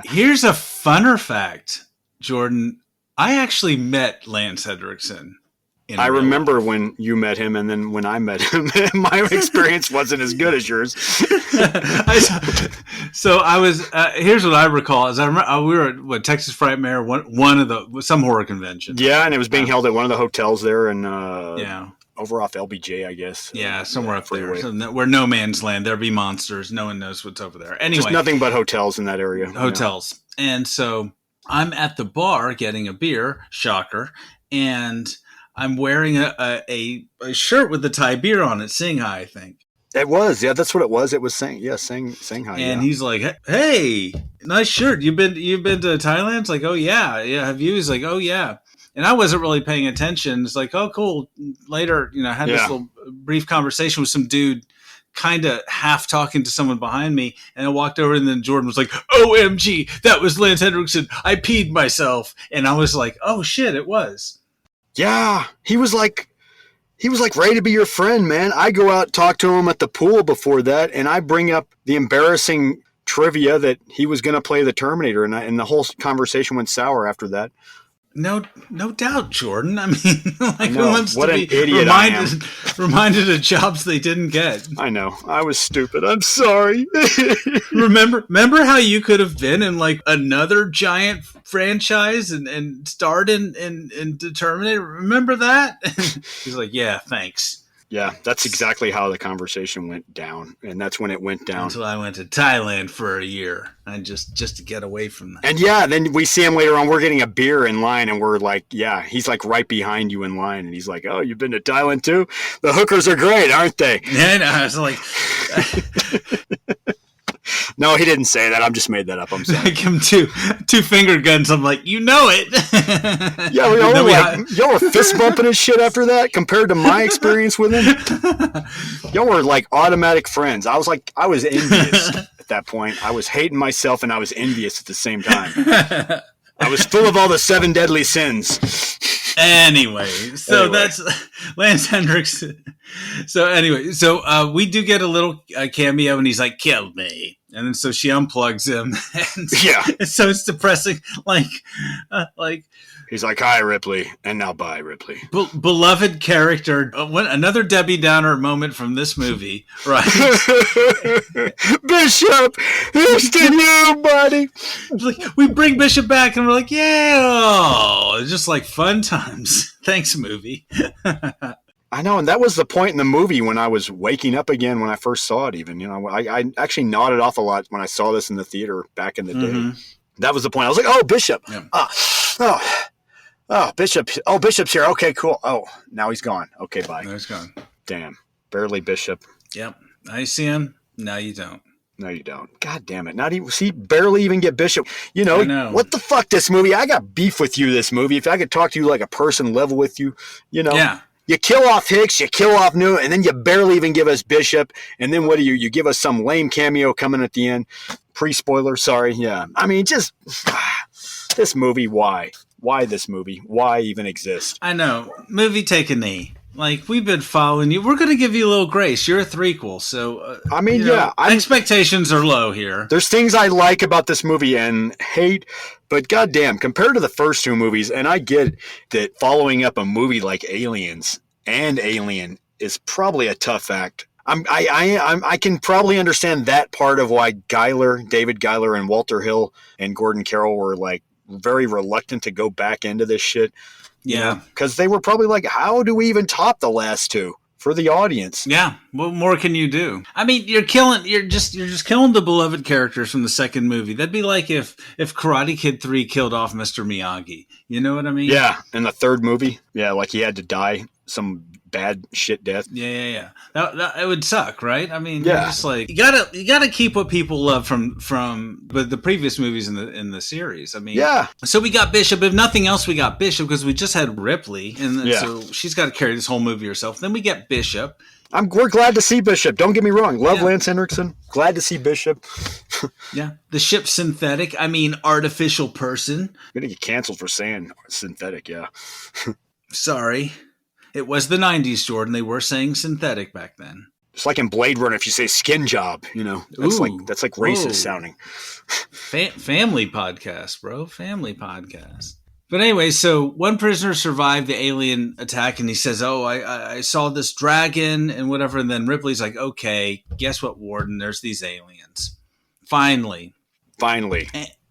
Here's a funner fact, Jordan. I actually met Lance Henriksen. I remember when you met him, and then when I met him, my experience wasn't as good as yours. So I was. Here's what I recall: is I remember we were at Texas Frightmare, one of some horror convention. Yeah, and it was being held at one of the hotels there, and over off LBJ, I guess. Yeah, somewhere up there, where no man's land. There'll be monsters. No one knows what's over there. Anyway, just nothing but hotels in that area. Hotels, and so I'm at the bar getting a beer. Shocker, and I'm wearing a shirt with the Thai beer on it, Shanghai, I think. It was, that's what it was. It was Shanghai. And he's like, "Hey, nice shirt. You've been to Thailand?" It's like, "Oh yeah, have you?" He's like, "Oh yeah." And I wasn't really paying attention. It's like, oh, cool. Later, I had this little brief conversation with some dude, kind of half talking to someone behind me. And I walked over, and then Jordan was like, OMG, that was Lance Henriksen. I peed myself. And I was like, oh, shit, it was. Yeah, he was like ready to be your friend, man. I go out, talk to him at the pool before that, and I bring up the embarrassing trivia that he was going to play the Terminator, and the whole conversation went sour after that. No doubt, Jordan. I mean, who wants what to an be idiot I am. reminded of jobs they didn't get? I know. I was stupid. I'm sorry. Remember how you could have been in like another giant franchise and starred in Terminator? Remember that? He's like, yeah, thanks. Yeah, that's exactly how the conversation went down, and that's when it went down. Until I went to Thailand for a year, and just to get away from that. And yeah, then we see him later on. We're getting a beer in line, and we're like, yeah, he's like right behind you in line, and he's like, oh, you've been to Thailand too? The hookers are great, aren't they? Yeah, no, I was like. No, he didn't say that. I'm just made that up. I'm sorry. I give him two finger guns. I'm like, you know it. Yeah, y'all were fist bumping his shit after that compared to my experience with him. Y'all were like automatic friends. I was envious at that point. I was hating myself and I was envious at the same time. I was full of all the 7 deadly sins. Anyway, that's Lance Henriksen. So we do get a little cameo, and he's like, "Kill me," and then so she unplugs him. And so it's depressing. Like he's like, "Hi, Ripley," and now bye, Ripley. Beloved character. Another Debbie Downer moment from this movie, right? Bishop, here's to you, buddy. Like, we bring Bishop back, and we're like, yeah, it's just like fun times. Thanks, movie. I know, and that was the point in the movie when I was waking up again when I first saw it. Even I actually nodded off a lot when I saw this in the theater back in the day. That was the point. I was like, "Oh, Bishop! Yeah. Bishop! Oh, Bishop's here. Okay, cool. Oh, now he's gone. Okay, bye. Now he's gone. Damn, barely Bishop. Yep. Now you see him. Now you don't. No, you don't. God damn it! Not even barely even get Bishop. I know. What the fuck? This movie. I got beef with you. This movie. If I could talk to you like a person, level with you. Yeah. You kill off Hicks, you kill off New, and then you barely even give us Bishop. And then what do you give us some lame cameo coming at the end? Pre-spoiler, sorry. Yeah. I mean, just this movie, why? Why this movie? Why even exist? I know. Movie take a knee. Like, we've been following you. We're going to give you a little grace. You're a threequel, so... expectations are low here. There's things I like about this movie and hate, but goddamn, compared to the first 2 movies, and I get that following up a movie like Aliens and Alien is probably a tough act. I can probably understand that part of why David Giler, and Walter Hill and Gordon Carroll were, like, very reluctant to go back into this shit. Yeah. Because they were probably like, how do we even top the last 2 for the audience? Yeah. What more can you do? I mean, you're just killing the beloved characters from the second movie. That'd be like if Karate Kid 3 killed off Mr. Miyagi. You know what I mean? Yeah. In the third movie. Yeah. Like he had to die some bad shit death. Yeah. That it would suck, right? I mean, yeah. Just like you gotta keep what people love from the previous movies in the series. I mean, yeah. So we got Bishop. If nothing else, we got Bishop because we just had Ripley, and then, so she's got to carry this whole movie herself. Then we get Bishop. We're glad to see Bishop. Don't get me wrong. Love Lance Henriksen. Glad to see Bishop. Yeah. The ship's synthetic. I mean, artificial person. I'm gonna get canceled for saying synthetic. Yeah. Sorry. It was the 90s, Jordan. They were saying synthetic back then. It's like in Blade Runner, if you say skin job, that's like racist sounding. Family podcast, bro. Family podcast. But anyway, so one prisoner survived the alien attack, and he says, "Oh, I saw this dragon and whatever." And then Ripley's like, "Okay, guess what, Warden? There's these aliens." Finally.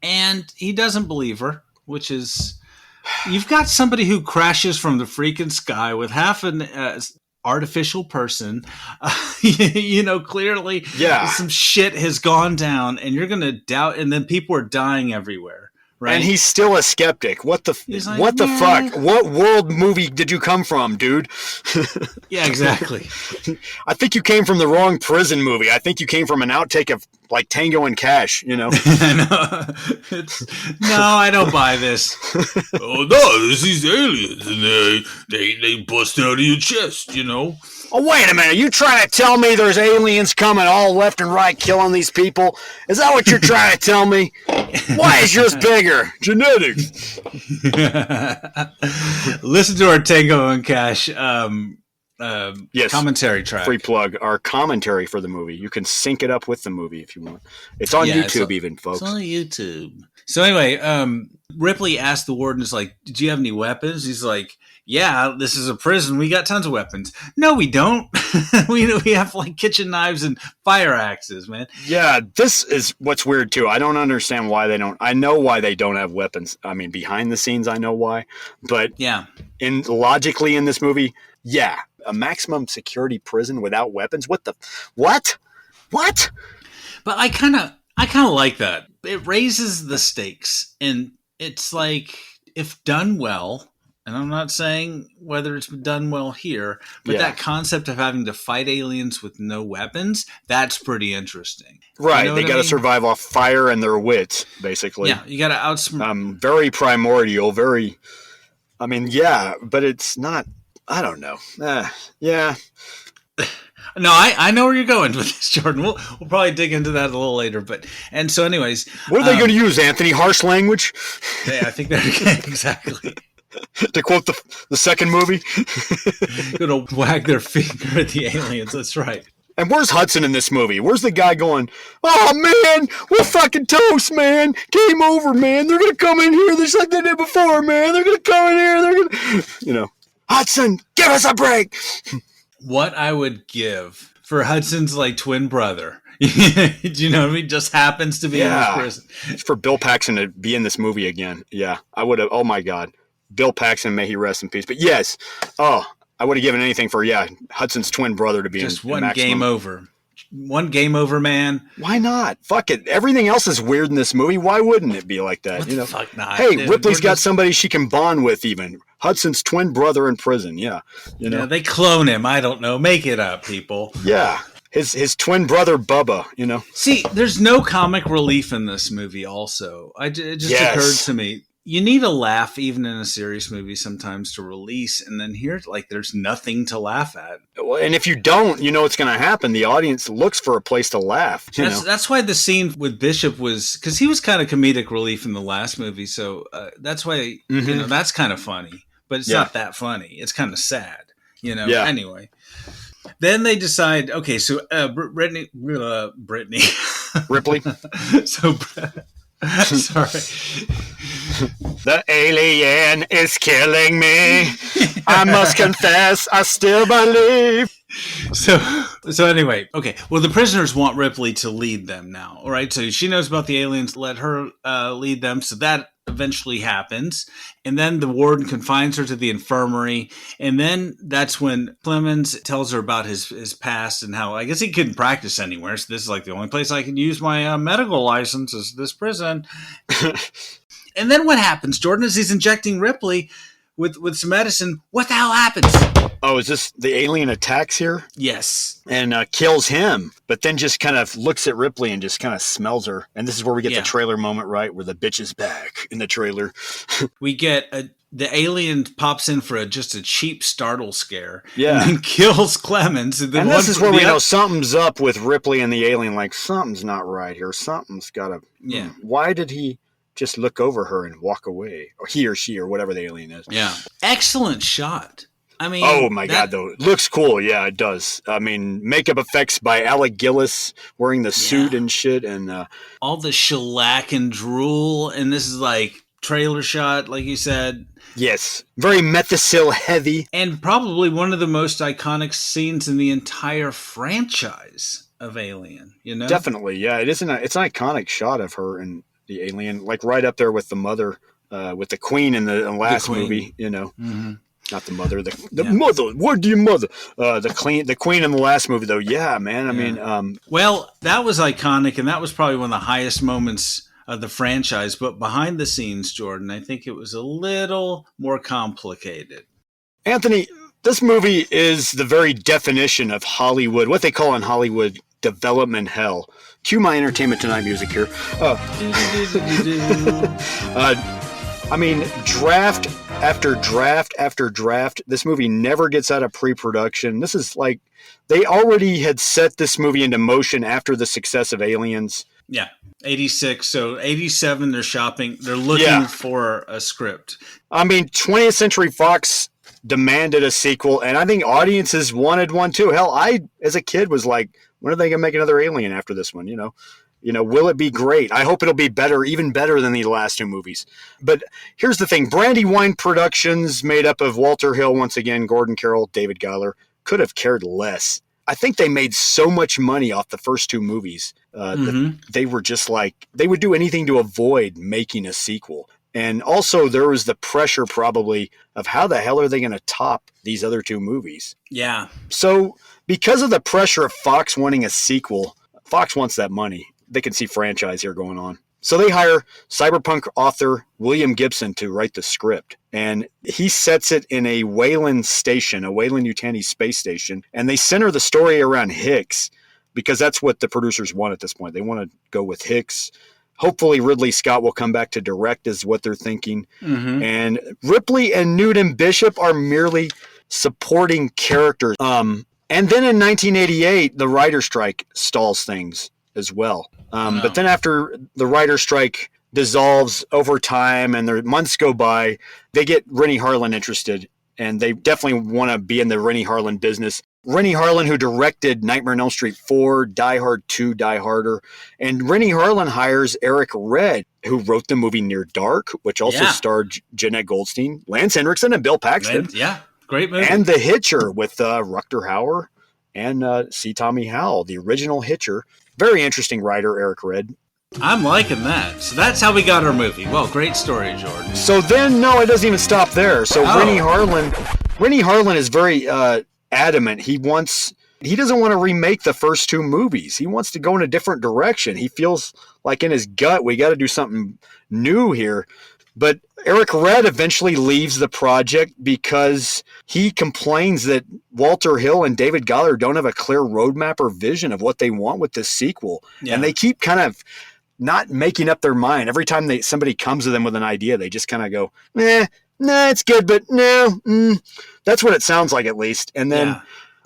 And he doesn't believe her, which is... You've got somebody who crashes from the freaking sky with half an artificial person. Clearly some shit has gone down, and you're going to doubt, and then people are dying everywhere, right? And he's still a skeptic. What the fuck? What world movie did you come from, dude? Yeah, exactly. I think you came from the wrong prison movie. I think you came from an outtake of like Tango and Cash, you know? No, I don't buy this. Oh no, there's these aliens, and they bust out of your chest, you know. Oh, wait a minute. You trying to tell me there's aliens coming all left and right killing these people? Is that what you're trying to tell me? Why is yours bigger? Genetics. Listen to our Tango and Cash commentary track. Free plug. Our commentary for the movie. You can sync it up with the movie if you want. It's on YouTube even, folks. It's on YouTube. So anyway, Ripley asked the warden, is like, did you have any weapons? He's like, yeah, this is a prison. We got tons of weapons. No, we don't. we have like kitchen knives and fire axes, man. Yeah, this is what's weird too. I don't understand why they don't. I know why they don't have weapons. I mean, behind the scenes, I know why. But yeah, logically in this movie, yeah, a maximum security prison without weapons. What? But I kind of like that. It raises the stakes, and it's like if done well. And I'm not saying whether it's done well here, but that concept of having to fight aliens with no weapons, that's pretty interesting. Right. They got to survive off fire and their wits, basically. Yeah, you got to outsmart. Very primordial, but it's not, I don't know. Yeah. No, I know where you're going with this, Jordan. We'll probably dig into that a little later. And so anyways. What are they going to use, Anthony? Harsh language? Yeah, I think that exactly. To quote the second movie. Going to wag their finger at the aliens. That's right. And where's Hudson in this movie? Where's the guy going, oh, man, we're fucking toast, man. Game over, man. They're going to come in here just like they did before, man. They're going to come in here. They're going to, Hudson, give us a break. What I would give for Hudson's like twin brother. Do you know what I mean? Just happens to be in this prison. It's for Bill Paxton to be in this movie again. Yeah, I would have. Oh, my God. Bill Paxton, may he rest in peace. But yes, I would have given anything for, Hudson's twin brother to be just in one maximum. game over. One game over, man. Why not? Fuck it. Everything else is weird in this movie. Why wouldn't it be like that? What the fuck not? Hey, dude, Ripley's got somebody she can bond with even. Hudson's twin brother in prison. Yeah. Yeah, they clone him. I don't know. Make it up, people. Yeah. His twin brother, Bubba, See, there's no comic relief in this movie also. It just occurred to me. You need a laugh even in a serious movie sometimes to release, and then here, there's nothing to laugh at. And if you don't, what's going to happen. The audience looks for a place to laugh. That's why the scene with Bishop was, because he was kind of comedic relief in the last movie, so that's why that's kind of funny, but it's not that funny. It's kind of sad, Yeah. Anyway, then they decide. Okay, so Brittany, Ripley. So. Sorry. The alien is killing me. I must confess, I still believe. So anyway, okay. Well, the prisoners want Ripley to lead them now. All right. So she knows about the aliens. Let her lead them. So that eventually happens. And then the warden confines her to the infirmary. And then that's when Clemens tells her about his past and how I guess he couldn't practice anywhere. So this is like the only place I can use my medical license is this prison. And then what happens, Jordan, is he's injecting Ripley with some medicine. What the hell happens? Oh, is this the alien attacks here? Yes. And kills him, but then just kind of looks at Ripley and just kind of smells her. And this is where we get the trailer moment, right? Where the bitch is back in the trailer. We get the alien pops in for just a cheap startle scare. Yeah. And then kills Clemens. And this is where we know something's up with Ripley and the alien. Like, something's not right here. Something's got to... Yeah. Why did he just look over her and walk away? Or he or she or whatever the alien is. Yeah. Excellent shot. I mean, oh my God, though. It looks cool. Yeah, it does. I mean, makeup effects by Alec Gillis wearing the suit and shit. And all the shellac and drool. And this is like trailer shot, like you said. Yes. Very Methicil heavy. And probably one of the most iconic scenes in the entire franchise of Alien, Definitely, yeah. It's an iconic shot of her and the alien, like right up there with the mother, with the queen in the last movie, Mm-hmm. Not the mother, the mother. What do you mother? The queen in the last movie, though. Yeah, man. I mean, well, that was iconic, and that was probably one of the highest moments of the franchise, but behind the scenes, Jordan, I think it was a little more complicated. Anthony, this movie is the very definition of Hollywood, what they call in Hollywood development hell. Cue my Entertainment Tonight music here. I mean, draft after draft after draft. This movie never gets out of pre-production. This is like they already had set this movie into motion after the success of Aliens. Yeah, 86. So 87, they're looking for a script. I mean, 20th Century Fox demanded a sequel, and I think audiences wanted one too. Hell, I, as a kid, was like, when are they going to make another Alien after this one, you know? Will it be great? I hope it'll be better, even better than the last two movies. But here's the thing. Brandywine Productions, made up of Walter Hill, once again, Gordon Carroll, David Giler, could have cared less. I think they made so much money off the first two movies that they were just like, they would do anything to avoid making a sequel. And also there was the pressure probably of how the hell are they going to top these other two movies? Yeah. So because of the pressure of Fox wanting a sequel, Fox wants that money. They can see franchise here going on. So they hire cyberpunk author William Gibson to write the script. And he sets it in a Weyland station, a Weyland-Yutani space station. And they center the story around Hicks because that's what the producers want at this point. They want to go with Hicks. Hopefully Ridley Scott will come back to direct is what they're thinking. Mm-hmm. And Ripley and Newton Bishop are merely supporting characters. And then in 1988, the writer's strike stalls things as well. But then after the writer's strike dissolves over time and the months go by, they get Rennie Harlin interested, and they definitely want to be in the Rennie Harlin business. Rennie Harlin, who directed Nightmare on Elm Street 4, Die Hard 2, Die Harder. And Rennie Harlin hires Eric Red, who wrote the movie Near Dark, which also starred Jeanette Goldstein, Lance Henriksen, and Bill Paxton. Great movie. And The Hitcher with Rutger Hauer and C. Tommy Howell, the original Hitcher. Very interesting writer, Eric Red. I'm liking that. So that's how we got our movie. Well, great story, Jordan. So then, no, it doesn't even stop there. So Rennie Harlin is very adamant. He doesn't want to remake the first two movies. He wants to go in a different direction. He feels like in his gut, we got to do something new here. But Eric Red eventually leaves the project because he complains that Walter Hill and David Giler don't have a clear roadmap or vision of what they want with this sequel. Yeah. And they keep kind of not making up their mind. Every time somebody comes to them with an idea, they just kind of go, nah, it's good, but no. That's what it sounds like, at least. And then,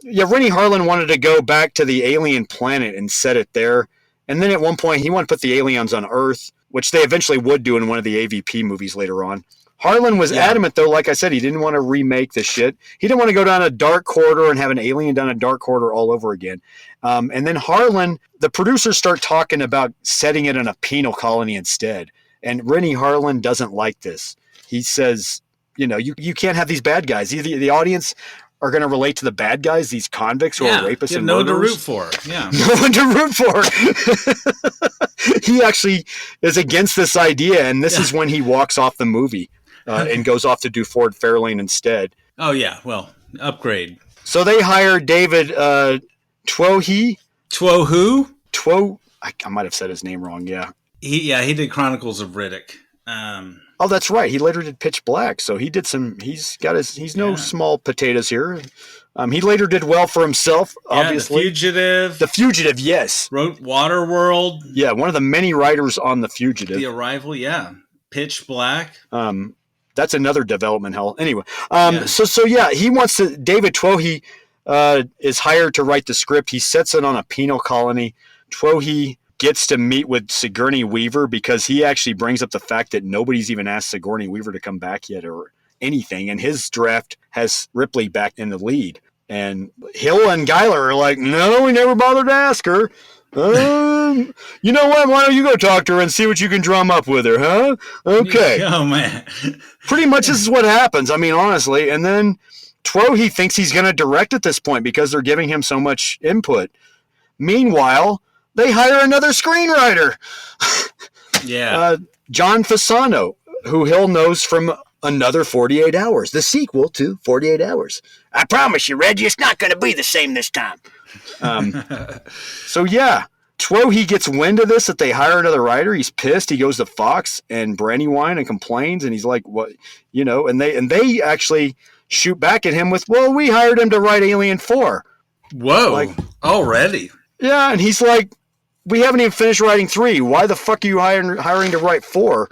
Rennie Harlin wanted to go back to the alien planet and set it there. And then at one point, he wanted to put the aliens on Earth, which they eventually would do in one of the AVP movies later on. Harlan was adamant, though, like I said, he didn't want to remake the shit. He didn't want to go down a dark corridor and have an alien down a dark corridor all over again. And then Harlan, the producers start talking about setting it in a penal colony instead. And Rennie Harlan doesn't like this. He says, you can't have these bad guys. The audience are going to relate to the bad guys, these convicts who are rapists and murderers. No one to root for. Yeah. No one to root for. He actually is against this idea, and this is when he walks off the movie and goes off to do Ford Fairlane instead. Oh, yeah. Well, upgrade. So they hire David Twohy. Twohu? I might have said his name wrong, yeah. He did Chronicles of Riddick. Oh, that's right. He later did Pitch Black, so he did he's no small potatoes here. He later did well for himself, obviously. The Fugitive, yes. Wrote Waterworld. Yeah, one of the many writers on The Fugitive. The Arrival, yeah. Pitch Black. That's another development hell. Anyway, he wants to. David Twohy is hired to write the script. He sets it on a penal colony. Twohy gets to meet with Sigourney Weaver because he actually brings up the fact that nobody's even asked Sigourney Weaver to come back yet or anything. And his draft has Ripley back in the lead. And Hill and Giler are like, no, we never bothered to ask her. You know what? Why don't you go talk to her and see what you can drum up with her, huh? Okay. Oh, man. Pretty much this is what happens. I mean, honestly. And then Twohy thinks he's going to direct at this point because they're giving him so much input. Meanwhile, they hire another screenwriter. John Fasano, who Hill knows from Another 48 Hours, the sequel to 48 Hours. I promise you, Reggie, it's not going to be the same this time. He gets wind of this, that they hire another writer. He's pissed. He goes to Fox and Brandywine and complains, and he's like, what, and they actually shoot back at him with, well, we hired him to write Alien 4. Whoa, already? Yeah, and he's like, we haven't even finished writing 3. Why the fuck are you hiring to write 4?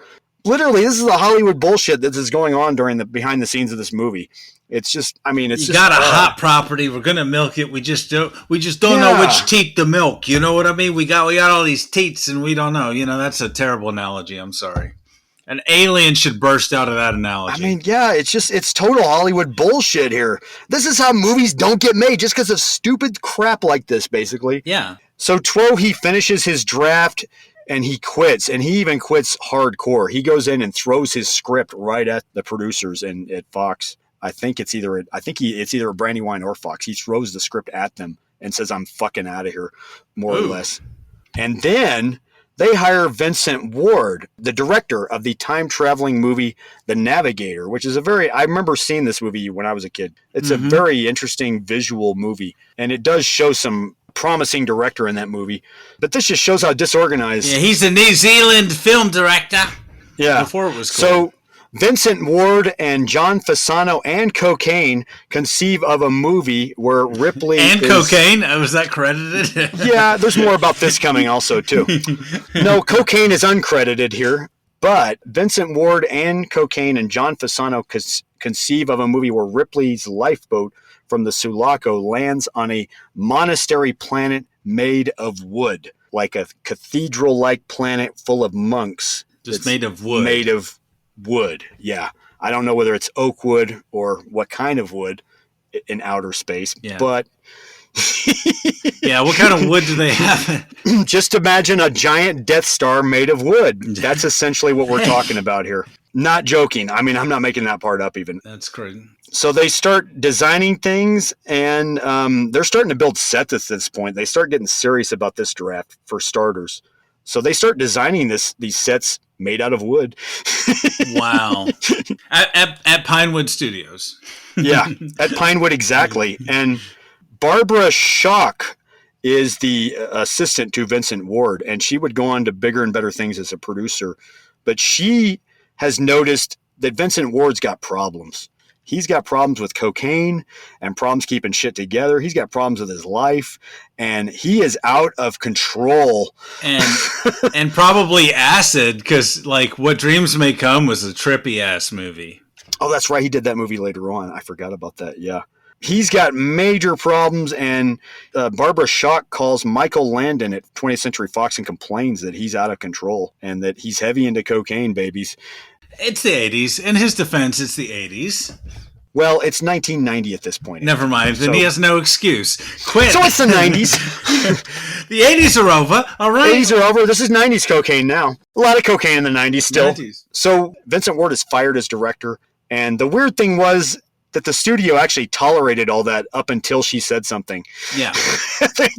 Literally, this is the Hollywood bullshit that is going on during the behind the scenes of this movie. It's just, it's got a hot property. We're gonna milk it. We just don't know which teat to milk. You know what I mean? We got all these teats, and we don't know. That's a terrible analogy. I'm sorry. An alien should burst out of that analogy. It's total Hollywood bullshit here. This is how movies don't get made, just because of stupid crap like this, basically. Yeah. So he finishes his draft. And he quits, and he even quits hardcore. He goes in and throws his script right at the producers and at Fox. I think it's either a Brandywine or Fox. He throws the script at them and says, "I'm fucking out of here," more or less. And then they hire Vincent Ward, the director of the time-traveling movie The Navigator, which is I remember seeing this movie when I was a kid. It's a very interesting visual movie, and it does show some promising director in that movie, but this just shows how disorganized. Yeah, he's a New Zealand film director. Yeah, before it was cool. So Vincent Ward and John Fasano and Cocaine conceive of a movie where Ripley Cocaine. Was that credited? Yeah, there's more about this coming also too. No, Cocaine is uncredited here, but Vincent Ward and Cocaine and John Fasano conceive of a movie where Ripley's lifeboat from the Sulaco lands on a monastery planet made of wood, like a cathedral-like planet full of monks. Just made of wood. Made of wood, yeah. I don't know whether it's oak wood or what kind of wood in outer space, but... Yeah, what kind of wood do they have? Just imagine a giant Death Star made of wood. That's essentially what we're talking about here. Not joking. I'm not making that part up even. That's crazy. So they start designing things, and they're starting to build sets at this point. They start getting serious about this draft, for starters. So they start designing these sets made out of wood. Wow. At Pinewood Studios. Yeah, at Pinewood, exactly. And Barbara Schock is the assistant to Vincent Ward, and she would go on to bigger and better things as a producer. But she has noticed that Vincent Ward's got problems. He's got problems with cocaine and problems keeping shit together. He's got problems with his life, and he is out of control. And probably acid, because like What Dreams May Come was a trippy ass movie. Oh, that's right. He did that movie later on. I forgot about that. Yeah. He's got major problems, and Barbara Schock calls Michael Landon at 20th Century Fox and complains that he's out of control and that he's heavy into cocaine, babies. It's the 80s. In his defense, it's the 80s. Well, it's 1990 at this point. Never mind. Then he has no excuse. Quit. So it's the 90s. The 80s are over. All right. 80s are over. This is 90s cocaine now. A lot of cocaine in the 90s still. 90s. So Vincent Ward is fired as director. And the weird thing was that the studio actually tolerated all that up until she said something. Yeah.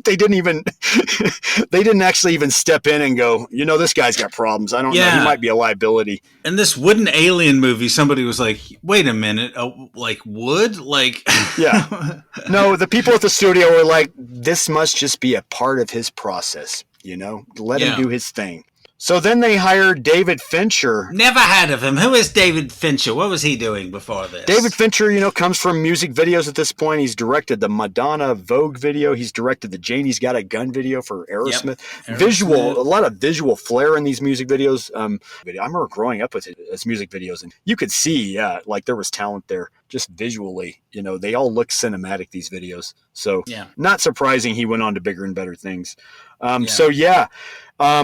they didn't actually even step in and go, this guy's got problems. I don't know. He might be a liability. In this wooden alien movie, somebody was like, wait a minute, like wood? Like, yeah. No, the people at the studio were like, this must just be a part of his process, let him do his thing. So then they hired David Fincher. Never heard of him. Who is David Fincher? What was he doing before this? David Fincher, comes from music videos at this point. He's directed the Madonna Vogue video. He's directed the Janie's Got a Gun video for Aerosmith. Yep. A lot of visual flair in these music videos. I remember growing up with his music videos, and you could see, like there was talent there just visually. They all look cinematic, these videos. So not surprising he went on to bigger and better things. And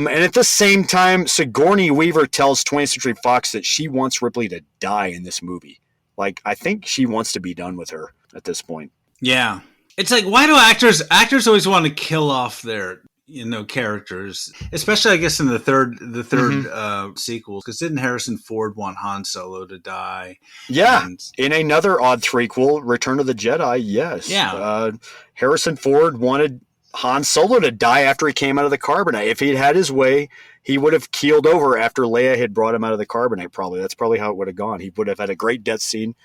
at the same time, Sigourney Weaver tells 20th Century Fox that she wants Ripley to die in this movie. Like, I think she wants to be done with her at this point. Yeah. It's like, why do actors always want to kill off their, characters? Especially, I guess, in the third sequel. Because didn't Harrison Ford want Han Solo to die? Yeah. In another odd threequel, Return of the Jedi, yes. Yeah. Harrison Ford wanted Han Solo to die after he came out of the carbonite. If he'd had his way, he would have keeled over after Leia had brought him out of the carbonite, probably. That's probably how it would have gone. He would have had a great death scene,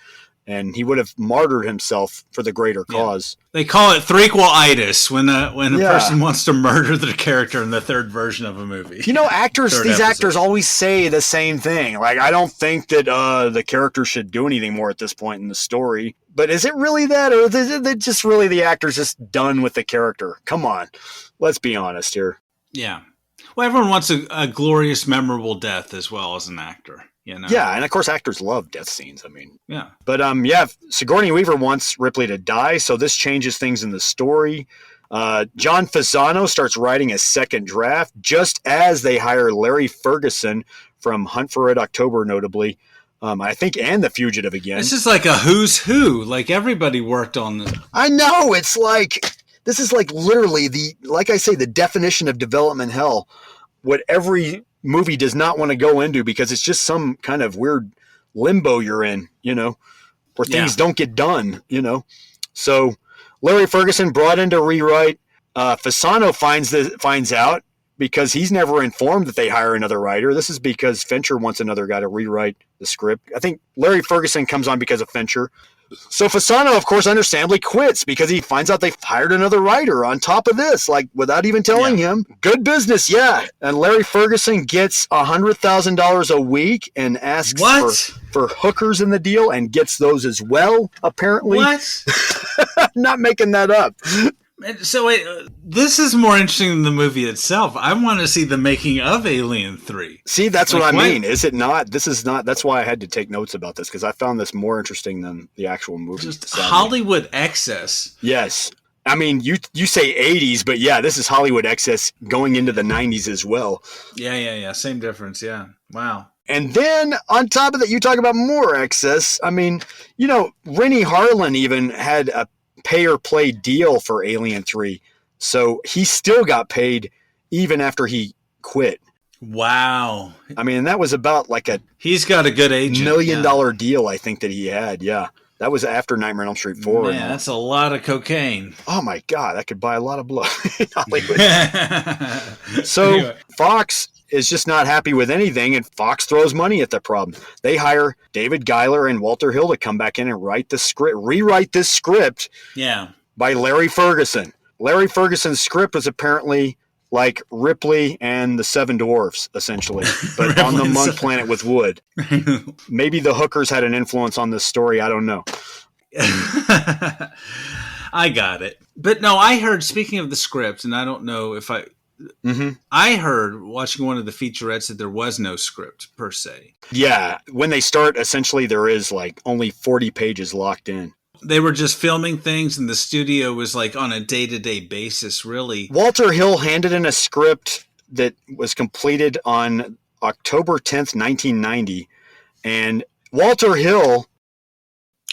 and he would have martyred himself for the greater cause. They call it threequel-itis when a person wants to murder the character in the third version of a movie. These actors always say the same thing. Like, I don't think that the character should do anything more at this point in the story. But is it really that, or is it just really the actor's just done with the character? Come on, let's be honest here. Yeah. Well, everyone wants a glorious, memorable death as well as an actor. You know? Yeah, and of course actors love death scenes. I mean, yeah. But Sigourney Weaver wants Ripley to die, so this changes things in the story. John Fasano starts writing a second draft just as they hire Larry Ferguson from Hunt for Red October, notably. I think, and The Fugitive again. This is like a who's who. Like everybody worked on this. I know. It's like, this is like literally like I say, the definition of development hell. What every movie does not want to go into because it's just some kind of weird limbo you're in, where things don't get done, So Larry Ferguson brought in to rewrite. Fasano finds out because he's never informed that they hire another writer. This is because Fincher wants another guy to rewrite the script. I think Larry Ferguson comes on because of Fincher. So Fasano, of course, understandably quits because he finds out they've hired another writer on top of this, like without even telling him. Good business, yeah. And Larry Ferguson gets $100,000 a week and asks for hookers in the deal and gets those as well, apparently. What? I'm not making that up. So wait, this is more interesting than the movie itself. I want to see the making of Alien 3. See, that's what I mean. Is it not? This is not. That's why I had to take notes about this because I found this more interesting than the actual movie. Just Hollywood excess. Yes. I mean, you say 80s, but yeah, this is Hollywood excess going into the 90s as well. Yeah. Same difference, yeah. Wow. And then on top of that, you talk about more excess. I mean, Rennie Harlan even had a pay-or-play deal for Alien 3. So he still got paid even after he quit. Wow. I mean, that was about like he's got a good agent. $1 million deal, I think, that he had. Yeah. That was after Nightmare on Elm Street 4. Man, that's a lot of cocaine. Oh, my God. That could buy a lot of blood in Hollywood. So anyway. Fox is just not happy with anything, and Fox throws money at the problem. They hire David Giler and Walter Hill to come back in and rewrite this script by Larry Ferguson. Larry Ferguson's script was apparently like Ripley and the Seven Dwarfs, essentially, but on the monk planet with wood. Maybe the hookers had an influence on this story. I don't know. I got it. But no, I heard, speaking of the script, and I don't know if I heard watching one of the featurettes that there was no script per se. Yeah. When they start, essentially, there is like only 40 pages locked in. They were just filming things, and the studio was like on a day-to-day basis, really. Walter Hill handed in a script that was completed on October 10th, 1990. And Walter Hill...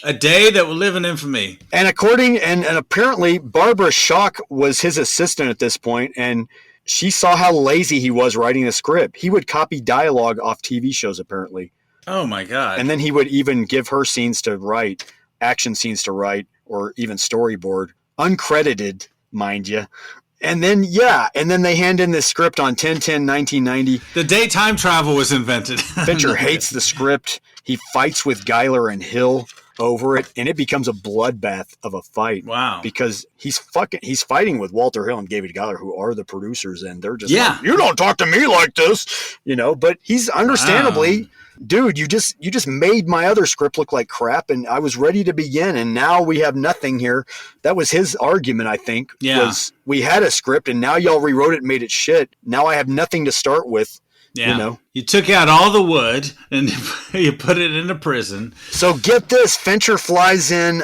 A day that will live in infamy. And apparently Barbara Schock was his assistant at this point, and she saw how lazy he was writing the script. He would copy dialogue off TV shows, apparently. Oh, my God. And then he would even give her scenes to write, action scenes to write, or even storyboard. Uncredited, mind you. And then they hand in this script on 10/10/1990. The day time travel was invented. Fincher hates the script. He fights with Giler and Hill over it, and it becomes a bloodbath of a fight. Wow. Because he's fighting with Walter Hill and David Giler, who are the producers, and they're just like, you don't talk to me like this, but he's understandably, dude, you just made my other script look like crap, and I was ready to begin, and now we have nothing here. That was his argument, I think. Was we had a script, and now y'all rewrote it and made it shit. Now I have nothing to start with. Yeah. You took out all the wood and you put it in a prison. So get this, Fincher flies in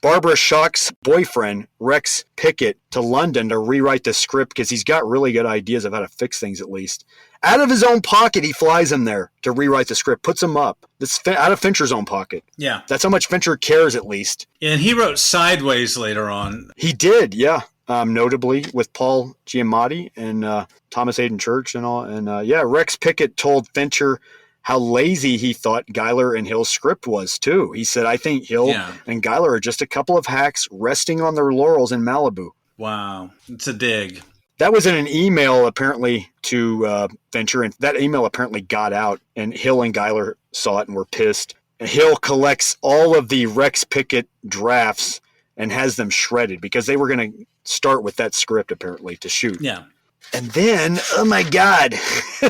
Barbara Schock's boyfriend, Rex Pickett, to London to rewrite the script because he's got really good ideas of how to fix things, at least. Out of his own pocket, he flies him there to rewrite the script, puts him up. That's out of Fincher's own pocket. Yeah. That's how much Fincher cares, at least. And he wrote Sideways later on. He did, yeah. Notably with Paul Giamatti and Thomas Hayden Church and all. And Rex Pickett told Fincher how lazy he thought Giler and Hill's script was, too. He said, I think Hill and Giler are just a couple of hacks resting on their laurels in Malibu. Wow. It's a dig. That was in an email, apparently, to Fincher, and that email apparently got out, and Hill and Giler saw it and were pissed. Hill collects all of the Rex Pickett drafts and has them shredded because they were going to start with that script apparently to shoot. Yeah. And then, oh my God,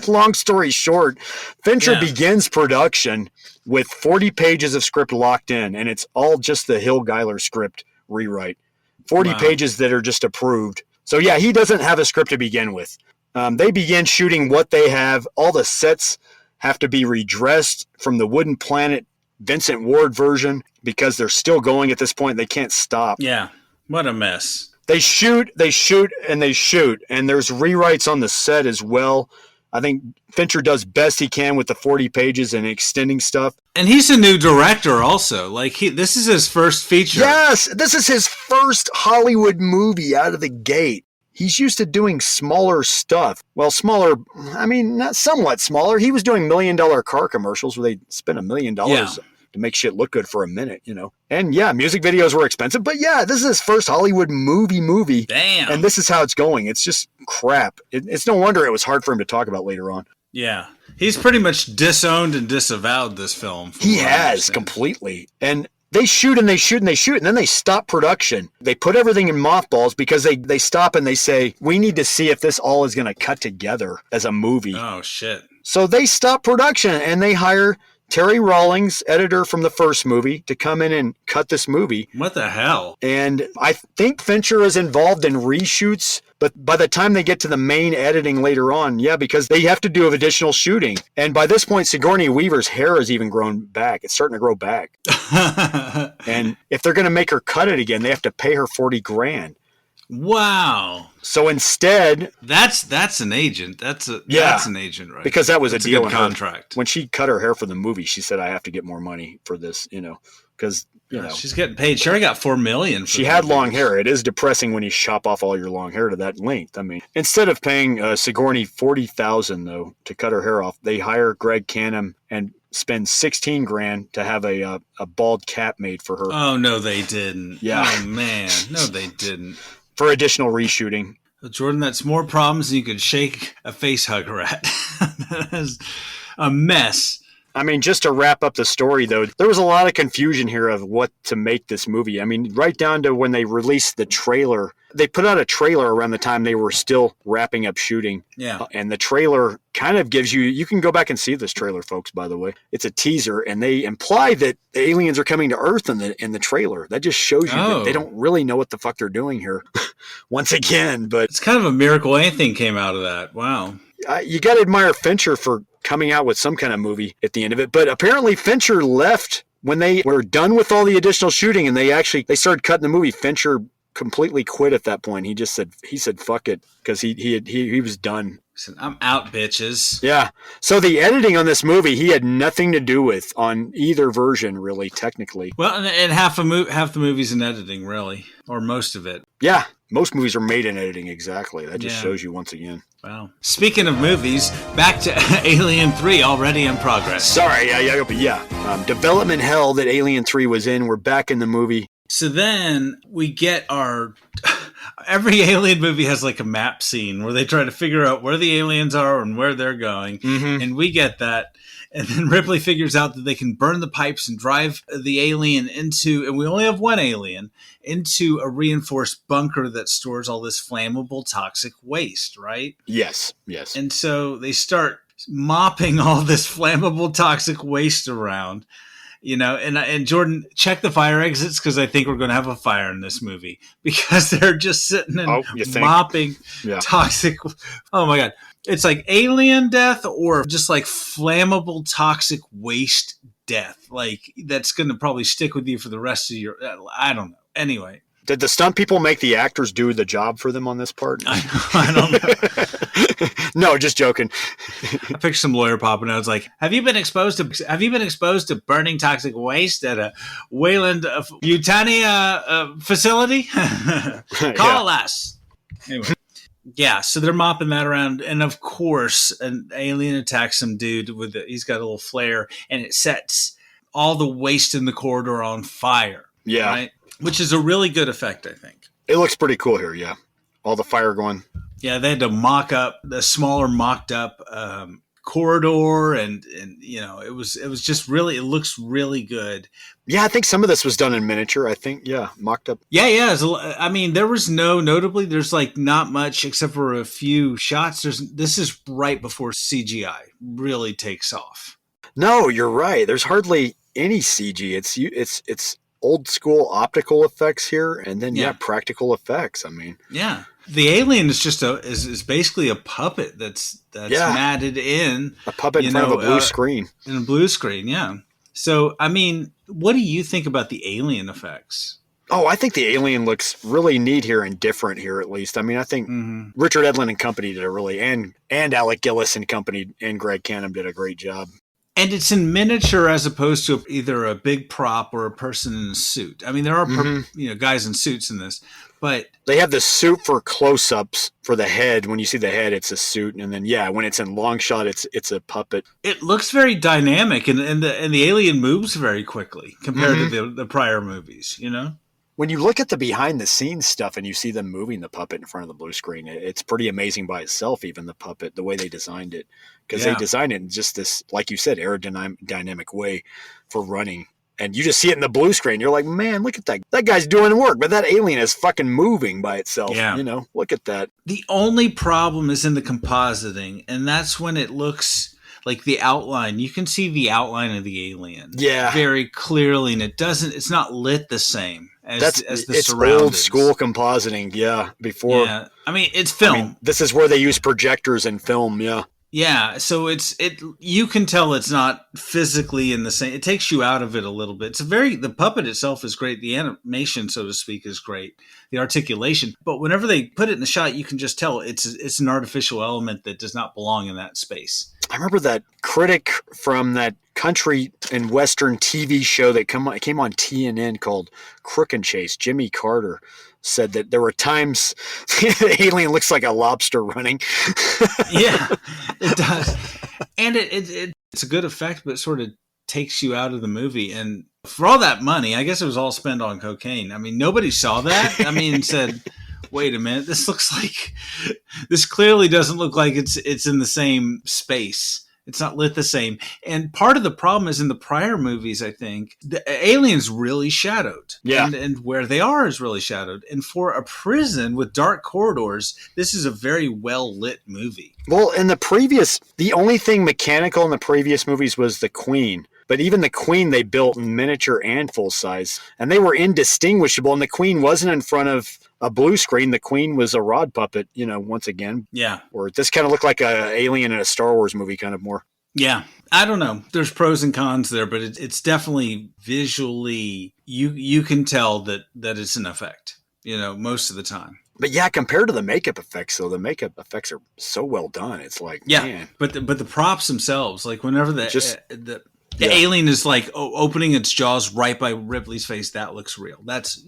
long story short, Fincher begins production with 40 pages of script locked in, and it's all just the Hill Geiler script rewrite. 40 pages that are just approved. So yeah, he doesn't have a script to begin with. They begin shooting what they have. All the sets have to be redressed from the Wooden Planet Vincent Ward version because they're still going at this point. They can't stop. Yeah. What a mess. They shoot, and there's rewrites on the set as well. I think Fincher does best he can with the 40 pages and extending stuff. And he's a new director also. Like this is his first feature. Yes, this is his first Hollywood movie out of the gate. He's used to doing smaller stuff. Well, smaller, I mean, not somewhat smaller. He was doing $1 million car commercials where they spent $1 million to make shit look good for a minute, you know. And yeah, music videos were expensive, but yeah, this is his first Hollywood movie. Damn. And this is how it's going. It's just crap. It's no wonder it was hard for him to talk about later on. Yeah. He's pretty much disowned and disavowed this film. He has completely. And they shoot and they shoot and they shoot, and then they stop production. They put everything in mothballs because they stop and they say, we need to see if this all is going to cut together as a movie. Oh, shit. So they stop production and they hire Terry Rawlings, editor from the first movie, to come in and cut this movie. What the hell? And I think Fincher is involved in reshoots, but by the time they get to the main editing later on, because they have to do additional shooting. And by this point, Sigourney Weaver's hair has even grown back. It's starting to grow back. And if they're going to make her cut it again, they have to pay her $40,000. Wow. So instead, that's an agent. That's an agent, right? Because that was that's a deal good contract. When she cut her hair for the movie, she said, "I have to get more money for this," because she's getting paid. She already got $4 million. She had long hair. It is depressing when you chop off all your long hair to that length. I mean, instead of paying Sigourney $40,000 though to cut her hair off, they hire Greg Canham and spend $16,000 to have a bald cap made for her. Oh no, they didn't. Yeah. Oh man, no, they didn't. For additional reshooting. Well, Jordan, that's more problems than you could shake a face hugger at. That is a mess. I mean, just to wrap up the story, though, there was a lot of confusion here of what to make this movie. I mean, right down to when they released the trailer. They put out a trailer around the time they were still wrapping up shooting. Yeah. And the trailer kind of gives you can go back and see this trailer, folks, by the way. It's a teaser, and they imply that the aliens are coming to Earth in the trailer. That just shows you that they don't really know what the fuck they're doing here once again. But it's kind of a miracle anything came out of that. Wow. You got to admire Fincher for coming out with some kind of movie at the end of it. But apparently Fincher left when they were done with all the additional shooting, and they started cutting the movie. Fincher completely quit at that point. He said fuck it, because he was done. Listen, I'm out, bitches. Yeah. So the editing on this movie, he had nothing to do with on either version, really, technically. Well, and half the movie's in editing, really, or most of it. Yeah. Most movies are made in editing, exactly. That just shows you once again. Wow. Speaking of movies, back to Alien 3, already in progress. Sorry, yeah. Development hell that Alien 3 was in. We're back in the movie. So then we get our... Every Alien movie has like a map scene where they try to figure out where the aliens are and where they're going. Mm-hmm. And we get that. And then Ripley figures out that they can burn the pipes and drive the alien into, and we only have one alien, into a reinforced bunker that stores all this flammable toxic waste, right? Yes. And so they start mopping all this flammable toxic waste around, and Jordan, check the fire exits, because I think we're going to have a fire in this movie, because they're just sitting and mopping toxic. Oh my God. It's like alien death or just like flammable toxic waste death. Like that's going to probably stick with you for the rest of your, I don't know. Anyway. Did the stunt people make the actors do the job for them on this part? I don't know. No, just joking. I picture some lawyer popping out. It's like, have you been exposed to burning toxic waste at a Wayland Yutani facility? Call us. Anyway. Yeah, so they're mopping that around, and of course, an alien attacks some dude he's got a little flare, and it sets all the waste in the corridor on fire. Yeah. Right? Which is a really good effect, I think. It looks pretty cool here, yeah. All the fire going. Yeah, they had to mock up the smaller mocked up corridor, and it was just really, it looks really good. Yeah, I think some of this was done in miniature. I think, mocked up. Yeah. I mean, there was notably, there's like not much except for a few shots. This is right before CGI really takes off. No, you're right. There's hardly any CG. It's old school optical effects here, and then practical effects. I mean, yeah. The alien is just is basically a puppet that's matted in a puppet in front of a blue screen. In a blue screen, yeah. So, I mean, what do you think about the alien effects? Oh, I think the alien looks really neat here and different here, at least. I mean, I think Richard Edlund and company did a really, and Alec Gillis and company and Greg Canham did a great job. And it's in miniature as opposed to either a big prop or a person in a suit. I mean, there are guys in suits in this, but they have the suit for close-ups for the head. When you see the head, it's a suit, and then when it's in long shot, it's a puppet. It looks very dynamic, and the alien moves very quickly compared to the prior movies. When you look at the behind-the-scenes stuff and you see them moving the puppet in front of the blue screen, it's pretty amazing by itself, even the puppet, the way they designed it. Because they designed it in just this, like you said, aerodynamic way for running. And you just see it in the blue screen. You're like, man, look at that. That guy's doing the work, but that alien is fucking moving by itself. Yeah. Look at that. The only problem is in the compositing, and that's when it looks like the outline. You can see the outline of the alien very clearly, and it's not lit the same. As the it's surroundings. Old school compositing, before. Yeah, I mean it's film. I mean, this is where they use projectors in film, Yeah, so you can tell it's not physically in the same. It takes you out of it a little bit. The puppet itself is great. The animation, so to speak, is great. The articulation, but whenever they put it in the shot, you can just tell it's an artificial element that does not belong in that space. I remember that critic from that country and western TV show that came on TNN called Crook and Chase, Jimmy Carter, said that there were times the alien looks like a lobster running. Yeah, it does. And it's a good effect, but it sort of takes you out of the movie. And for all that money, I guess it was all spent on cocaine. I mean, nobody saw that. I mean, said, wait a minute, this clearly doesn't look like it's in the same space. It's not lit the same. And part of the problem is in the prior movies, I think, the alien's really shadowed. Yeah. And where they are is really shadowed. And for a prison with dark corridors, this is a very well-lit movie. Well, the only thing mechanical in the previous movies was the Queen. But even the Queen they built in miniature and full size. And they were indistinguishable. And the Queen wasn't in front of a blue screen. The Queen was a rod puppet, once again. Yeah. Or this kind of looked like an alien in a Star Wars movie kind of more. Yeah. I don't know. There's pros and cons there, but it's definitely visually, you can tell that it's an effect, most of the time. But compared to the makeup effects, though, the makeup effects are so well done. It's like, man. But the props themselves, like whenever the alien is like opening its jaws right by Ripley's face, that looks real. That's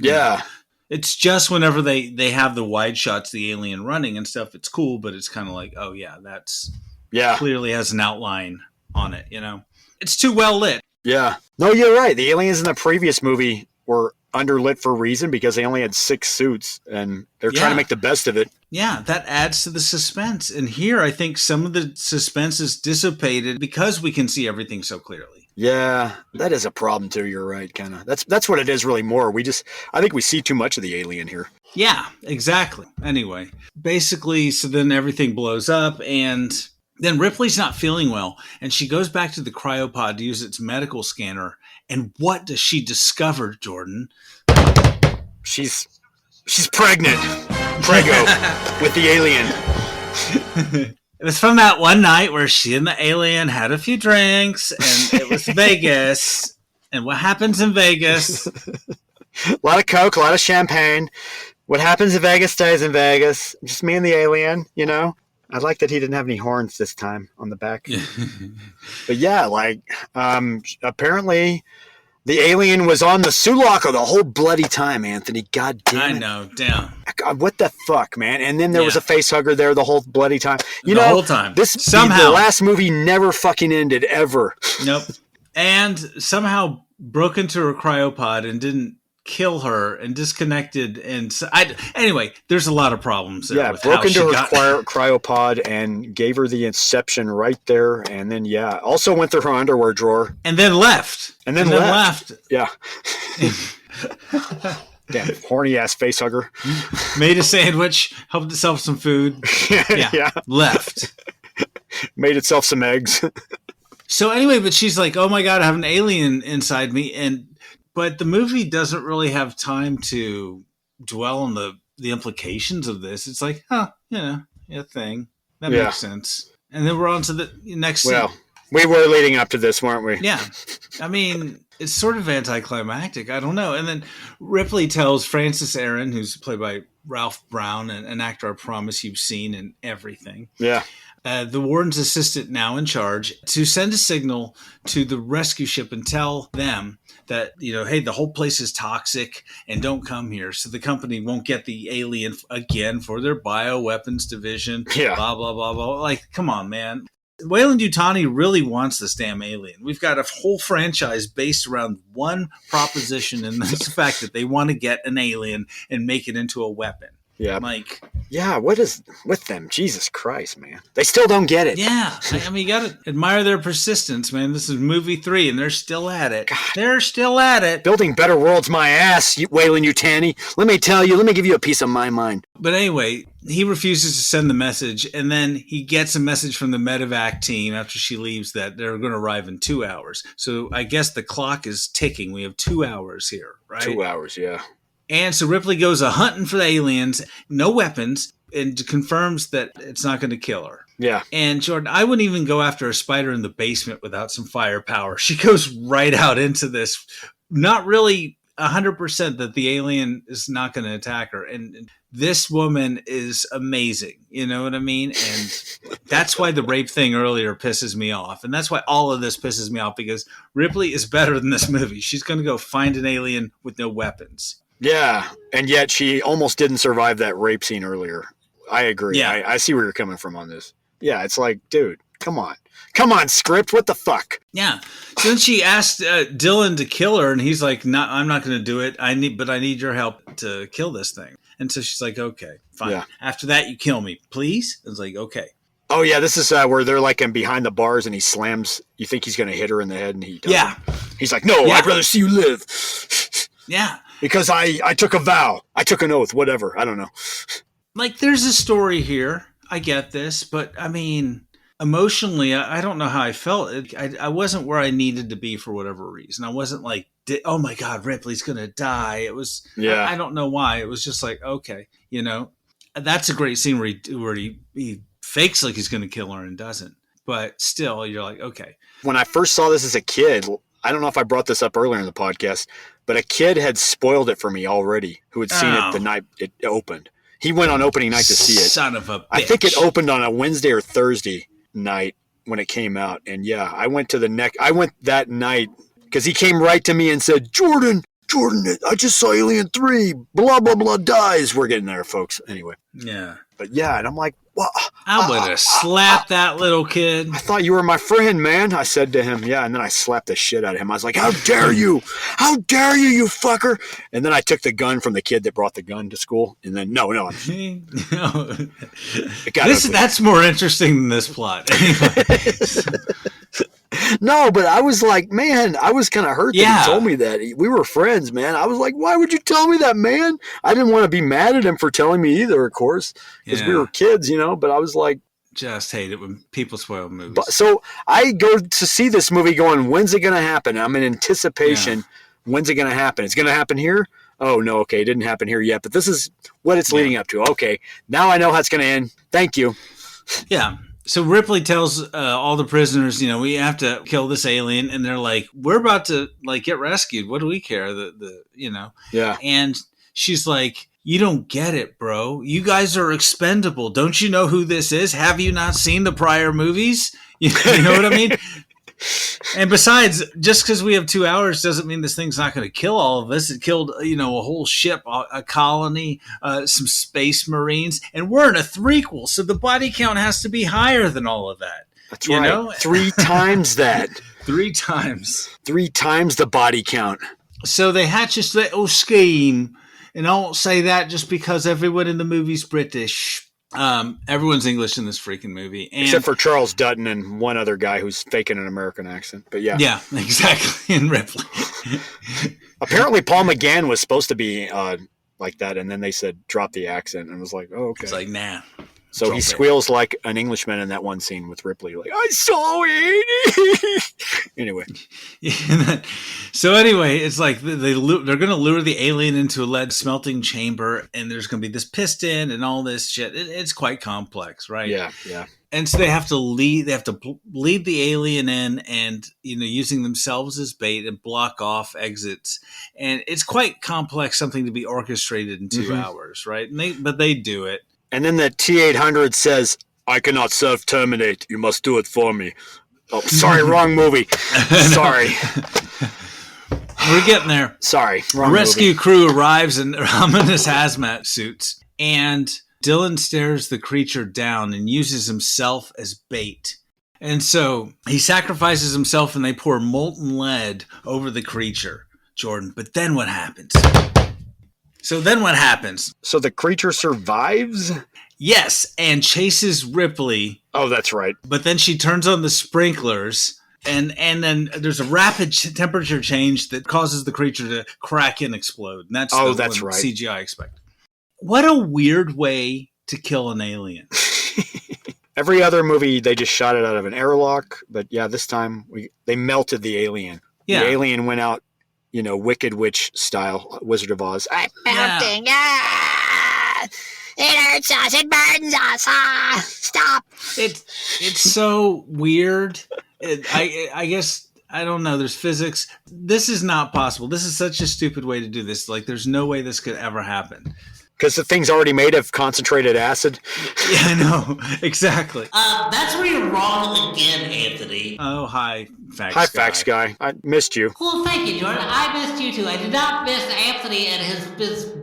it's just whenever they have the wide shots, the alien running and stuff, it's cool, but it's kind of like, oh yeah, that's clearly has an outline on it. It's too well lit. Yeah, no, you're right. The aliens in the previous movie were underlit for a reason because they only had 6 suits and they're trying to make the best of it. Yeah, that adds to the suspense. And here, I think some of the suspense is dissipated because we can see everything so clearly. Yeah, that is a problem too. You're right, kind of. That's what it is really more. I think we see too much of the alien here. Yeah, exactly. Anyway, basically, so then everything blows up and then Ripley's not feeling well and she goes back to the cryopod to use its medical scanner. And what does she discover, Jordan? She's pregnant. Prego with the alien. It was from that one night where she and the alien had a few drinks, and it was Vegas. And what happens in Vegas? A lot of Coke, a lot of champagne. What happens in Vegas stays in Vegas. Just me and the alien, I like that he didn't have any horns this time on the back. But apparently the alien was on the Sulaco the whole bloody time, Anthony. God damn it. I know, damn. God, what the fuck, man? And then there was a face hugger there the whole bloody time. The whole time. The last movie never fucking ended, ever. Nope. And somehow broke into her cryopod and didn't kill her and disconnected. And anyway, there's a lot of problems there. Yeah, with broke how into she her got- cryopod and gave her the inception right there. And then, also went through her underwear drawer. and then left. And then left. Yeah. Damn, horny ass face hugger. Made a sandwich, helped itself some food. Yeah. Left. Made itself some eggs. So anyway, but she's like, "Oh my god, I have an alien inside me," but the movie doesn't really have time to dwell on the implications of this. It's like, a thing that makes sense. And then we're on to the next scene. Well, we were leading up to this, weren't we? Yeah, I mean, it's sort of anticlimactic. I don't know. And then Ripley tells Francis Aaron, who's played by Ralph Brown, an actor I promise you've seen in everything. Yeah. The warden's assistant now in charge, to send a signal to the rescue ship and tell them that, hey, the whole place is toxic and don't come here. So the company won't get the alien again for their bioweapons division. Yeah. Blah, blah, blah, blah. Like, come on, man. Weyland-Yutani really wants this damn alien. We've got a whole franchise based around one proposition, and that's the fact that they want to get an alien and make it into a weapon. Yeah. Like, yeah, what is with them? Jesus Christ, man. They still don't get it. yeah. I mean, you got to admire their persistence, man. This is movie 3, and they're still at it. God. They're still at it. Building better worlds, my ass, Weyland-Yutani. Let me give you a piece of my mind. But anyway, he refuses to send the message, and then he gets a message from the medevac team after she leaves that they're going to arrive in 2 hours. So I guess the clock is ticking. We have 2 hours here, right? 2 hours, yeah. And so Ripley goes hunting for the aliens, no weapons, and confirms that it's not going to kill her. Yeah. And Jordan, I wouldn't even go after a spider in the basement without some firepower. She goes right out into this, not really 100% that the alien is not going to attack her. And this woman is amazing. You know what I mean? And that's why the rape thing earlier pisses me off. And that's why all of this pisses me off, because Ripley is better than this movie. She's going to go find an alien with no weapons. Yeah, and yet she almost didn't survive that rape scene earlier. I agree. Yeah. I see where you're coming from on this. Yeah, it's like, dude, come on. Come on, script, what the fuck? Yeah. So then she asked Dylan to kill her, and he's like, "No, I'm not going to do it. I need your help to kill this thing." And so she's like, "Okay, fine. Yeah. After that, you kill me, please." It's like, okay. Oh, yeah, this is where they're like in behind the bars, and he slams. You think he's going to hit her in the head, and he doesn't. Yeah. He's like, "No, Yeah. I'd rather see you live." Yeah. Because I took a vow. I took an oath, whatever. I don't know. Like, there's a story here. I get this, but I mean, emotionally, I don't know how I felt. I wasn't where I needed to be for whatever reason. I wasn't like, oh my God, Ripley's going to die. It was, yeah. I don't know why. It was just like, okay, that's a great scene where he fakes like he's going to kill her and doesn't. But still, you're like, okay. When I first saw this as a kid, I don't know if I brought this up earlier in the podcast, but a kid had spoiled it for me already who had seen it the night it opened. He went on opening night to see it. Son of a bitch. I think it opened on a Wednesday or Thursday night when it came out. And yeah, I went that night because he came right to me and said, Jordan, I just saw Alien 3, blah, blah, blah, dies. We're getting there, folks. Anyway. Yeah. But yeah, and I'm like, well, I would have slapped that little kid. I thought you were my friend, man. I said to him, yeah, and then I slapped the shit out of him. I was like, how dare you? How dare you, you fucker? And then I took the gun from the kid that brought the gun to school. And then, no. That's more interesting than this plot. No, but I was like, man, I was kind of hurt that he told me that. We were friends, man. I was like, why would you tell me that, man? I didn't want to be mad at him for telling me either, of course, because we were kids, but I was like, just hate it when people spoil movies. So I go to see this movie going, when's it going to happen? I'm in anticipation. Yeah. When's it going to happen? It's going to happen here? Oh, no, okay, it didn't happen here yet, but this is what it's leading up to. Okay, now I know how it's going to end. Thank you. Yeah. So Ripley tells all the prisoners, we have to kill this alien, and they're like, we're about to get rescued. What do we care? Yeah. And she's like, you don't get it, bro. You guys are expendable. Don't you know who this is? Have you not seen the prior movies? You know what I mean? And besides, just because we have 2 hours doesn't mean this thing's not going to kill all of us. It killed, a whole ship, a colony, some space marines, and we're in a threequel, so the body count has to be higher than all of that. That's right. 3 times that. 3 times. 3 times the body count. So they hatch this little scheme, and I won't say that just because everyone in the movie's British. Everyone's English in this freaking movie. And except for Charles Dutton and one other guy who's faking an American accent. But yeah. Yeah, exactly. And Ripley. Apparently Paul McGann was supposed to be like that, and then they said drop the accent, and was like, oh, okay. It's like, nah. So he squeals like an Englishman in that one scene with Ripley, like, I saw it. Anyway. So anyway, it's like they're going to lure the alien into a lead smelting chamber, and there's going to be this piston and all this shit. It's quite complex, right? Yeah. And so they have to lead the alien in, and using themselves as bait and block off exits. And it's quite complex, something to be orchestrated in 2 hours, right? But they do it. And then the T-800 says, I cannot self-terminate. You must do it for me. Oh, sorry, wrong movie. Sorry. We're getting there. Sorry, wrong movie. Rescue crew arrives in ominous hazmat suits, and Dylan stares the creature down and uses himself as bait. And so he sacrifices himself, and they pour molten lead over the creature, Jordan. But then what happens? So the creature survives? Yes, and chases Ripley. Oh, that's right. But then she turns on the sprinklers, and then there's a rapid temperature change that causes the creature to crack and explode. And that's right. CGI expect. What a weird way to kill an alien. Every other movie, they just shot it out of an airlock. But yeah, this time they melted the alien. Yeah. The alien went out, Wicked Witch style, Wizard of Oz. I'm melting. Yeah. It hurts us. It burns us. Stop. It's so weird. I guess, I don't know. There's physics. This is not possible. This is such a stupid way to do this. Like, there's no way this could ever happen. Because the thing's already made of concentrated acid. Yeah, I know. Exactly. That's where you're wrong again, Anthony. Oh, hi, Facts Guy. Hi, Facts Guy. I missed you. Well, thank you, Jordan. I missed you, too. I did not miss Anthony and his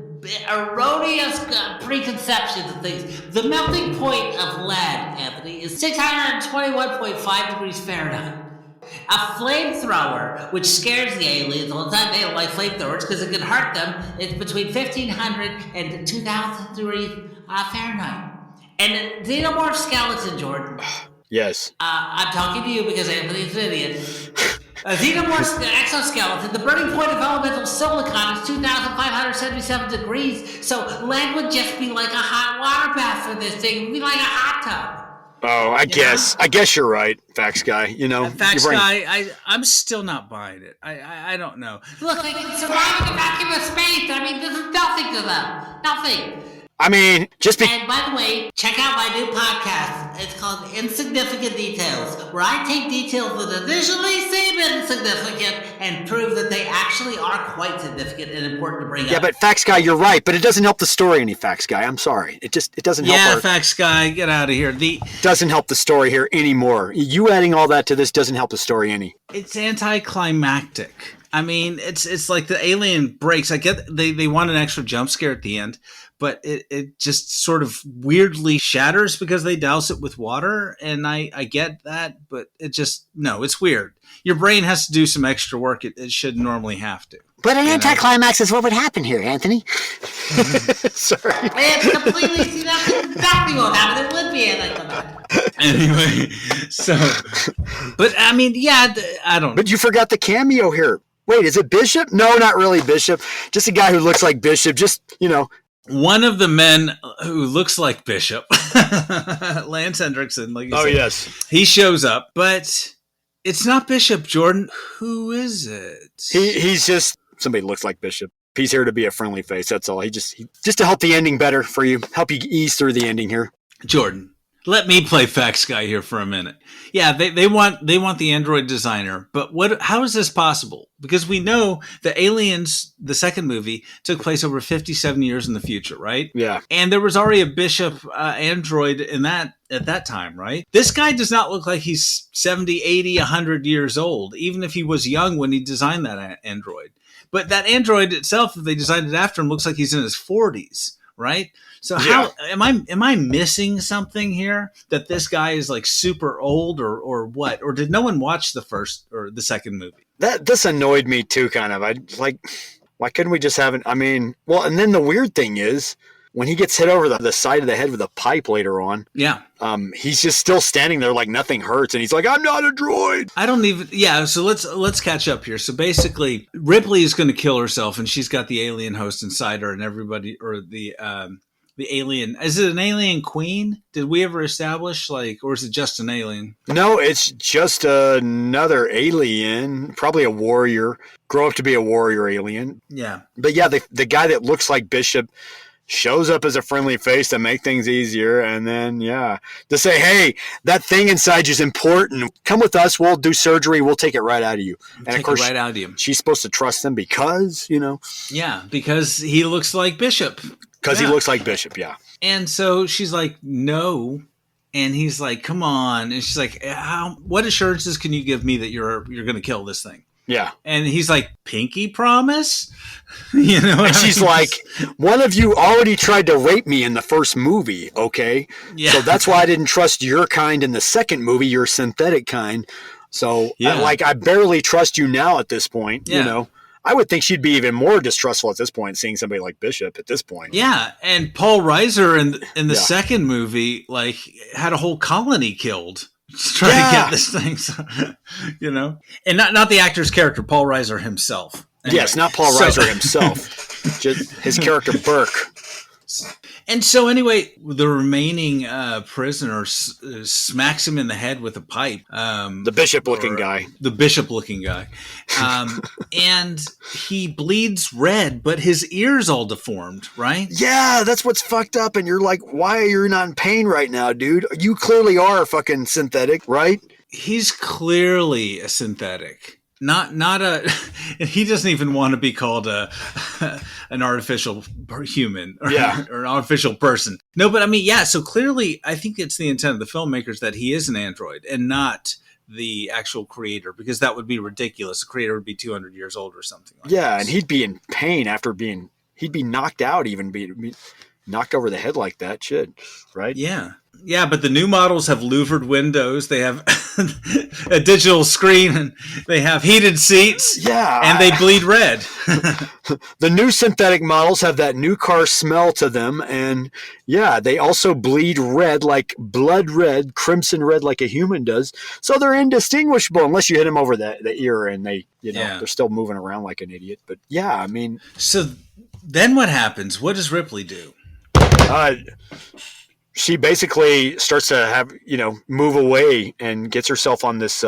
erroneous preconceptions of things. The melting point of lead, Anthony, is 621.5 degrees Fahrenheit. A flamethrower, which scares the aliens all the time, they don't like flamethrowers because it can hurt them, it's between 1,500 and 2,000 degrees Fahrenheit. And xenomorph skeleton, Jordan. Yes. I'm talking to you because Anthony's an idiot. A xenomorph exoskeleton, the burning point of elemental silicon is 2,577 degrees, so lead would just be like a hot water bath for this thing. It would be like a hot tub. Oh, I guess you're right, Facts Guy. Facts Guy, I'm still not buying it. I don't know. Look, they can survive in a vacuum of space. I mean, this is nothing to them. Nothing. I mean, And by the way, check out my new podcast. It's called Insignificant Details, where I take details that initially seem insignificant and prove that they actually are quite significant and important to bring up. Yeah, but Facts Guy, you're right, but it doesn't help the story any, Facts Guy. I'm sorry. It doesn't help. Yeah, Facts Guy, get out of here. Doesn't help the story here anymore. You adding all that to this doesn't help the story any. It's anticlimactic. I mean, it's like the alien breaks. I get they want an extra jump scare at the end, but it just sort of weirdly shatters because they douse it with water. And I get that, but it's weird. Your brain has to do some extra work. It should normally have to. But an anticlimax is what would happen here, Anthony. Sorry. It's completely, that's exactly what happened. It would be anticlimactic. Anyway, but I mean, yeah, I don't know. But you forgot the cameo here. Wait, is it Bishop? No, not really Bishop. Just a guy who looks like Bishop. Just, one of the men who looks like Bishop, Lance Hendrickson, like you said. Oh, yes. He shows up, but it's not Bishop, Jordan. Who is it? He's just somebody who looks like Bishop. He's here to be a friendly face, that's all. He just to help the ending better for you, help you ease through the ending here. Jordan, let me play Facts Guy here for a minute. Yeah, they want the android designer, but how is this possible? Because we know the Aliens, the second movie, took place over 57 years in the future, right? Yeah. And there was already a Bishop android at that time, right? This guy does not look like he's 70, 80, 100 years old, even if he was young when he designed that android. But that android itself, if they designed it after him, looks like he's in his 40s, right? So how am I missing something here, that this guy is like super old or what? Or did no one watch the first or the second movie? This annoyed me too, kind of. I like, why couldn't we just have it? I mean, well, and then the weird thing is when he gets hit over the side of the head with a pipe later on. Yeah. He's just still standing there like nothing hurts, and he's like, "I'm not a droid." I don't even. Yeah. So let's catch up here. So basically, Ripley is going to kill herself, and she's got the alien host inside her, and everybody, or the alien. Is it an alien queen? Did we ever establish, like, or is it just an alien? No, it's just another alien, probably a warrior. Grow up to be a warrior alien. Yeah. But yeah, the guy that looks like Bishop shows up as a friendly face to make things easier, and then to say, hey, that thing inside you is important. Come with us. We'll do surgery. We'll take it right out of you. And of course, right out of you. She's supposed to trust him because, Yeah, because he looks like Bishop. Because he looks like Bishop, yeah. And so she's like, no. And he's like, come on. And she's like, what assurances can you give me that you're going to kill this thing? Yeah. And he's like, pinky promise? And she's like, one of you already tried to rape me in the first movie, okay? Yeah. So that's why I didn't trust your kind in the second movie, your synthetic kind. So, I barely trust you now at this point, I would think she'd be even more distrustful at this point, seeing somebody like Bishop at this point. Yeah, and Paul Reiser in the second movie, like, had a whole colony killed. Just trying to get this thing, so, and not the actor's character, Paul Reiser himself. Anyway, yes, not Paul Reiser himself, just his character Burke. And so anyway, the remaining prisoner smacks him in the head with a pipe. The bishop-looking guy. The bishop-looking guy. And he bleeds red, but his ear's all deformed, right? Yeah, that's what's fucked up. And you're like, why are you not in pain right now, dude? You clearly are fucking synthetic, right? He's clearly a synthetic. Not a. He doesn't even want to be called an artificial human or an artificial person. No, but I mean, so clearly, I think it's the intent of the filmmakers that he is an android and not the actual creator, because that would be ridiculous. The creator would be 200 years old or something like that. Yeah, and he'd be in pain after he'd be knocked out, even be knocked over the head like that, right? Yeah. Yeah, but the new models have louvered windows. They have a digital screen, and they have heated seats. Yeah. And they bleed red. The new synthetic models have that new car smell to them. And they also bleed red, like blood red, crimson red, like a human does. So they're indistinguishable unless you hit them over the ear and they're still moving around like an idiot. But I mean. So then what happens? What does Ripley do? She basically starts to have, move away and gets herself on this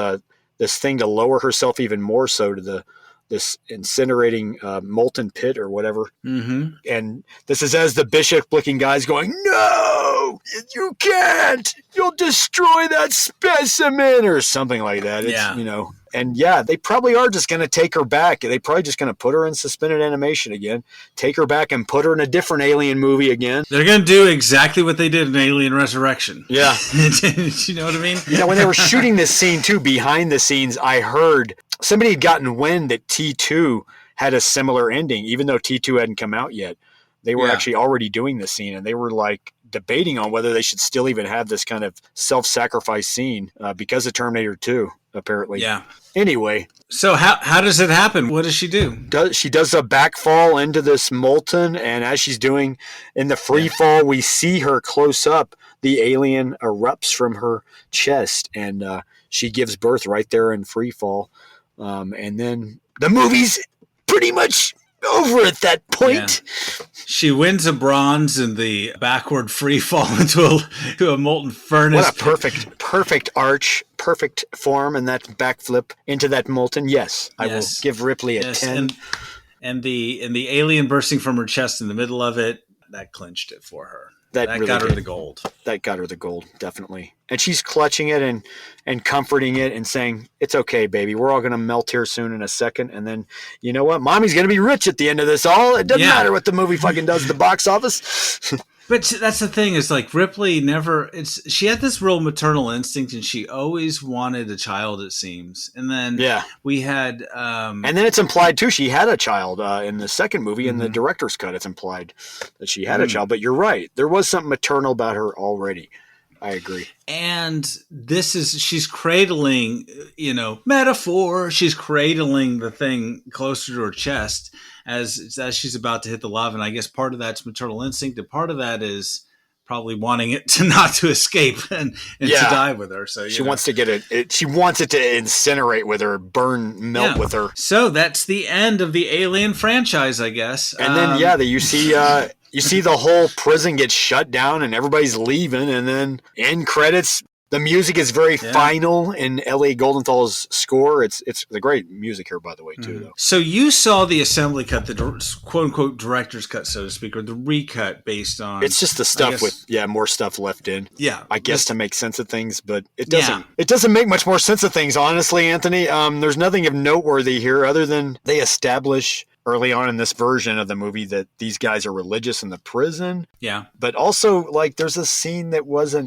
thing to lower herself even more so to this incinerating molten pit or whatever. Mm-hmm. And this is as the bishop-looking guy's going, no, you can't. You'll destroy that specimen or something like that. It's, and they probably are just going to take her back. They probably just going to put her in suspended animation again, take her back and put her in a different alien movie again. They're going to do exactly what they did in Alien Resurrection. Yeah. You know what I mean? When they were shooting this scene too, behind the scenes, I heard somebody had gotten wind that T2 had a similar ending, even though T2 hadn't come out yet. They were actually already doing this scene, and they were like debating on whether they should still even have this kind of self-sacrifice scene because of Terminator 2, apparently. Yeah. Anyway. So how does it happen? What does she do? She does a backfall into this molten, and as she's doing in the free fall, we see her close up. The alien erupts from her chest, and she gives birth right there in free fall. And then the movie's pretty much over at that point. Yeah. She wins a bronze in the backward free fall into a molten furnace. What a perfect arch, perfect form, and that backflip into that molten. Yes, I will give Ripley a 10. And the alien bursting from her chest in the middle of it, that clinched it for her. That really got her the gold. That got her the gold, definitely. And she's clutching it and comforting it and saying, it's okay, baby. We're all going to melt here soon in a second. And then, you know what? Mommy's going to be rich at the end of this all. It doesn't matter what the movie fucking does at the box office. But that's the thing, is like Ripley she had this real maternal instinct, and she always wanted a child, it seems. And then we had... and then it's implied too, she had a child in the second movie. In the director's cut, it's implied that she had a child. But you're right. There was something maternal about her already. I agree. And she's cradling, metaphor. She's cradling the thing closer to her chest as she's about to hit the lava. And I guess part of that's maternal instinct, and part of that is probably wanting it not to escape and to die with her. So she wants to get it. She wants it to incinerate with her, melt with her. So that's the end of the Alien franchise, I guess. And then you see the whole prison get shut down and everybody's leaving, and then end credits. The music is very final in Ellie Goldenthal's score. It's the great music here, by the way, too. Though. So you saw the assembly cut, the quote unquote director's cut, so to speak, or the recut based on. It's just the stuff with more stuff left in. Yeah, I guess to make sense of things, but it doesn't. It doesn't make much more sense of things, honestly, Anthony. There's nothing of noteworthy here other than they establish early on in this version of the movie that these guys are religious in the prison. Yeah. But also, there's a scene that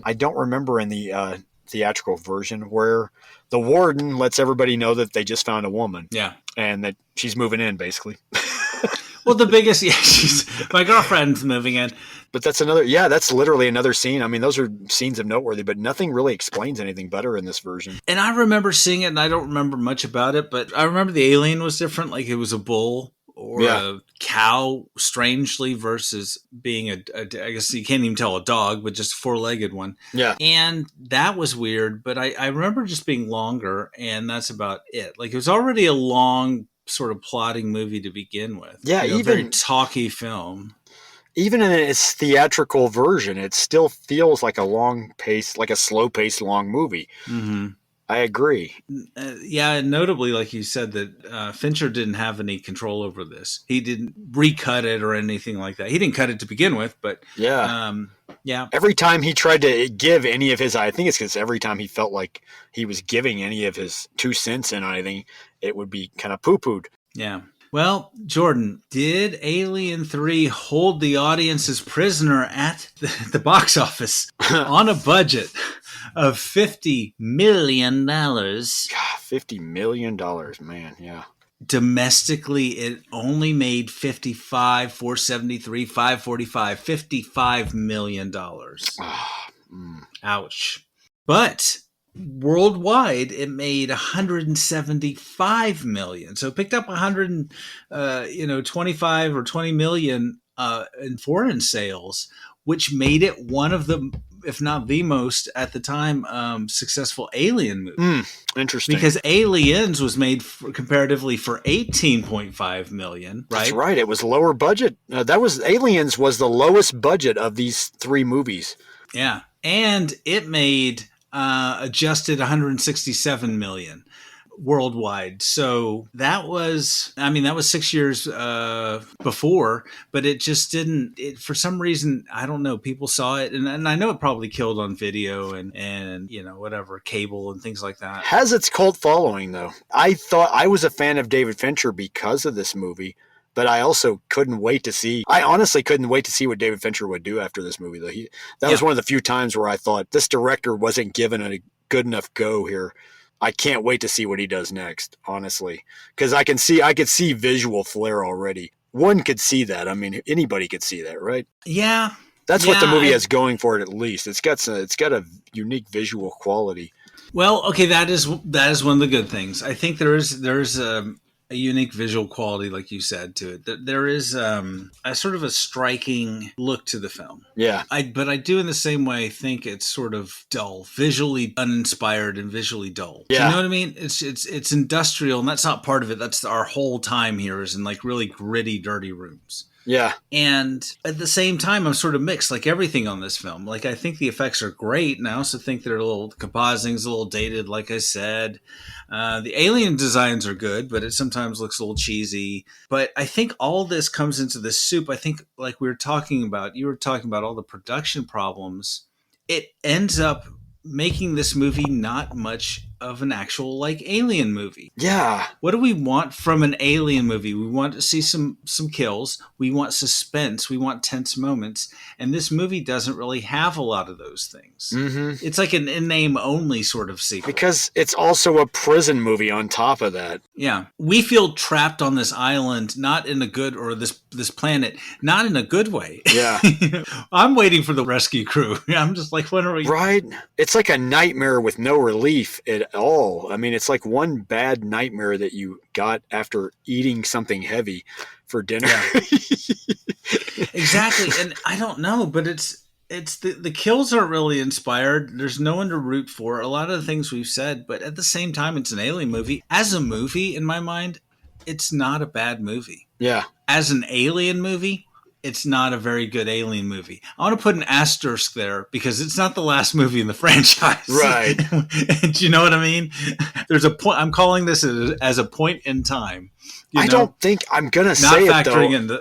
I don't remember in the theatrical version where the warden lets everybody know that they just found a woman. Yeah. And that she's moving in, basically. Well, she's my girlfriend's moving in. But that's literally another scene. I mean, those are scenes of noteworthy, but nothing really explains anything better in this version. And I remember seeing it, and I don't remember much about it, but I remember the alien was different. Like it was a bull or a cow, strangely, versus being I guess you can't even tell a dog, but just a four-legged one. Yeah. And that was weird, but I remember just being longer, and that's about it. Like it was already a long sort of plotting movie to begin with. Yeah, even a very talky film. Even in its theatrical version, it still feels like a slow-paced long movie. Mm-hmm. I agree. And notably, like you said, that Fincher didn't have any control over this. He didn't recut it or anything like that. He didn't cut it to begin with, but every time he tried to give any of his, I think it's because every time he felt like he was giving any of his 2 cents in anything, it would be kind of poo-pooed. Yeah. Well, Jordan, did Alien 3 hold the audience's prisoner at the box office on a budget of $50 million? God, $50 million, man, yeah. Domestically, it only made 55, 473, 545, $55 million. Ouch. But worldwide, it made 175 million. So it picked up 25 or 20 million in foreign sales, which made it one of the, if not the most at the time, successful Alien movie. Interesting. Because Aliens was made comparatively for 18.5 million, right? That's right. It was lower budget. Aliens was the lowest budget of these 3 movies. Yeah. And it made adjusted 167 million worldwide. So that was 6 years before, but it just didn't, for some reason, I don't know, people saw it, and I know it probably killed on video and whatever, cable and things like that. Has its cult following, though. I thought I was a fan of David Fincher because of this movie, but I also honestly couldn't wait to see what David Fincher would do after this movie, though. That was one of the few times where I thought this director wasn't given a good enough go here. I can't wait to see what he does next, honestly, because I could see visual flair already. One could see that. I mean, anybody could see that, right? Yeah. That's what the movie has going for it, at least. It's got a unique visual quality. Well, okay, that is one of the good things. I think there is a unique visual quality, like you said, to it. There is a sort of a striking look to the film. Yeah. But I do in the same way think it's sort of dull, visually uninspired and visually dull. Yeah. Do you know what I mean? It's industrial, and that's not part of it. That's our whole time here is in like really gritty, dirty rooms. Yeah. And at the same time, I'm sort of mixed, like everything on this film. Like, I think the effects are great, and I also think they're compositing's a little dated, like I said. The alien designs are good, but it sometimes looks a little cheesy. But I think all this comes into this soup. I think, like you were talking about all the production problems. It ends up making this movie not much of an actual alien movie. Yeah. What do we want from an alien movie? We want to see some kills. We want suspense. We want tense moments. And this movie doesn't really have a lot of those things. Mm-hmm. It's like an in-name only sort of sequel. Because it's also a prison movie on top of that. Yeah. We feel trapped on this island, not in a good, or this planet, not in a good way. Yeah. I'm waiting for the rescue crew. I'm just like, when are we? Right. It's like a nightmare with no relief at all. I mean, it's like one bad nightmare that you got after eating something heavy for dinner. Yeah. Exactly. And I don't know, but it's the kills aren't really inspired. There's no one to root for. A lot of the things we've said, but at the same time, it's an alien movie. As a movie, in my mind, it's not a bad movie. Yeah. As an alien movie, it's not a very good alien movie. I want to put an asterisk there because it's not the last movie in the franchise. Right. Do you know what I mean? There's a point. I'm calling this as a point in time. I don't think I'm going to say it, though.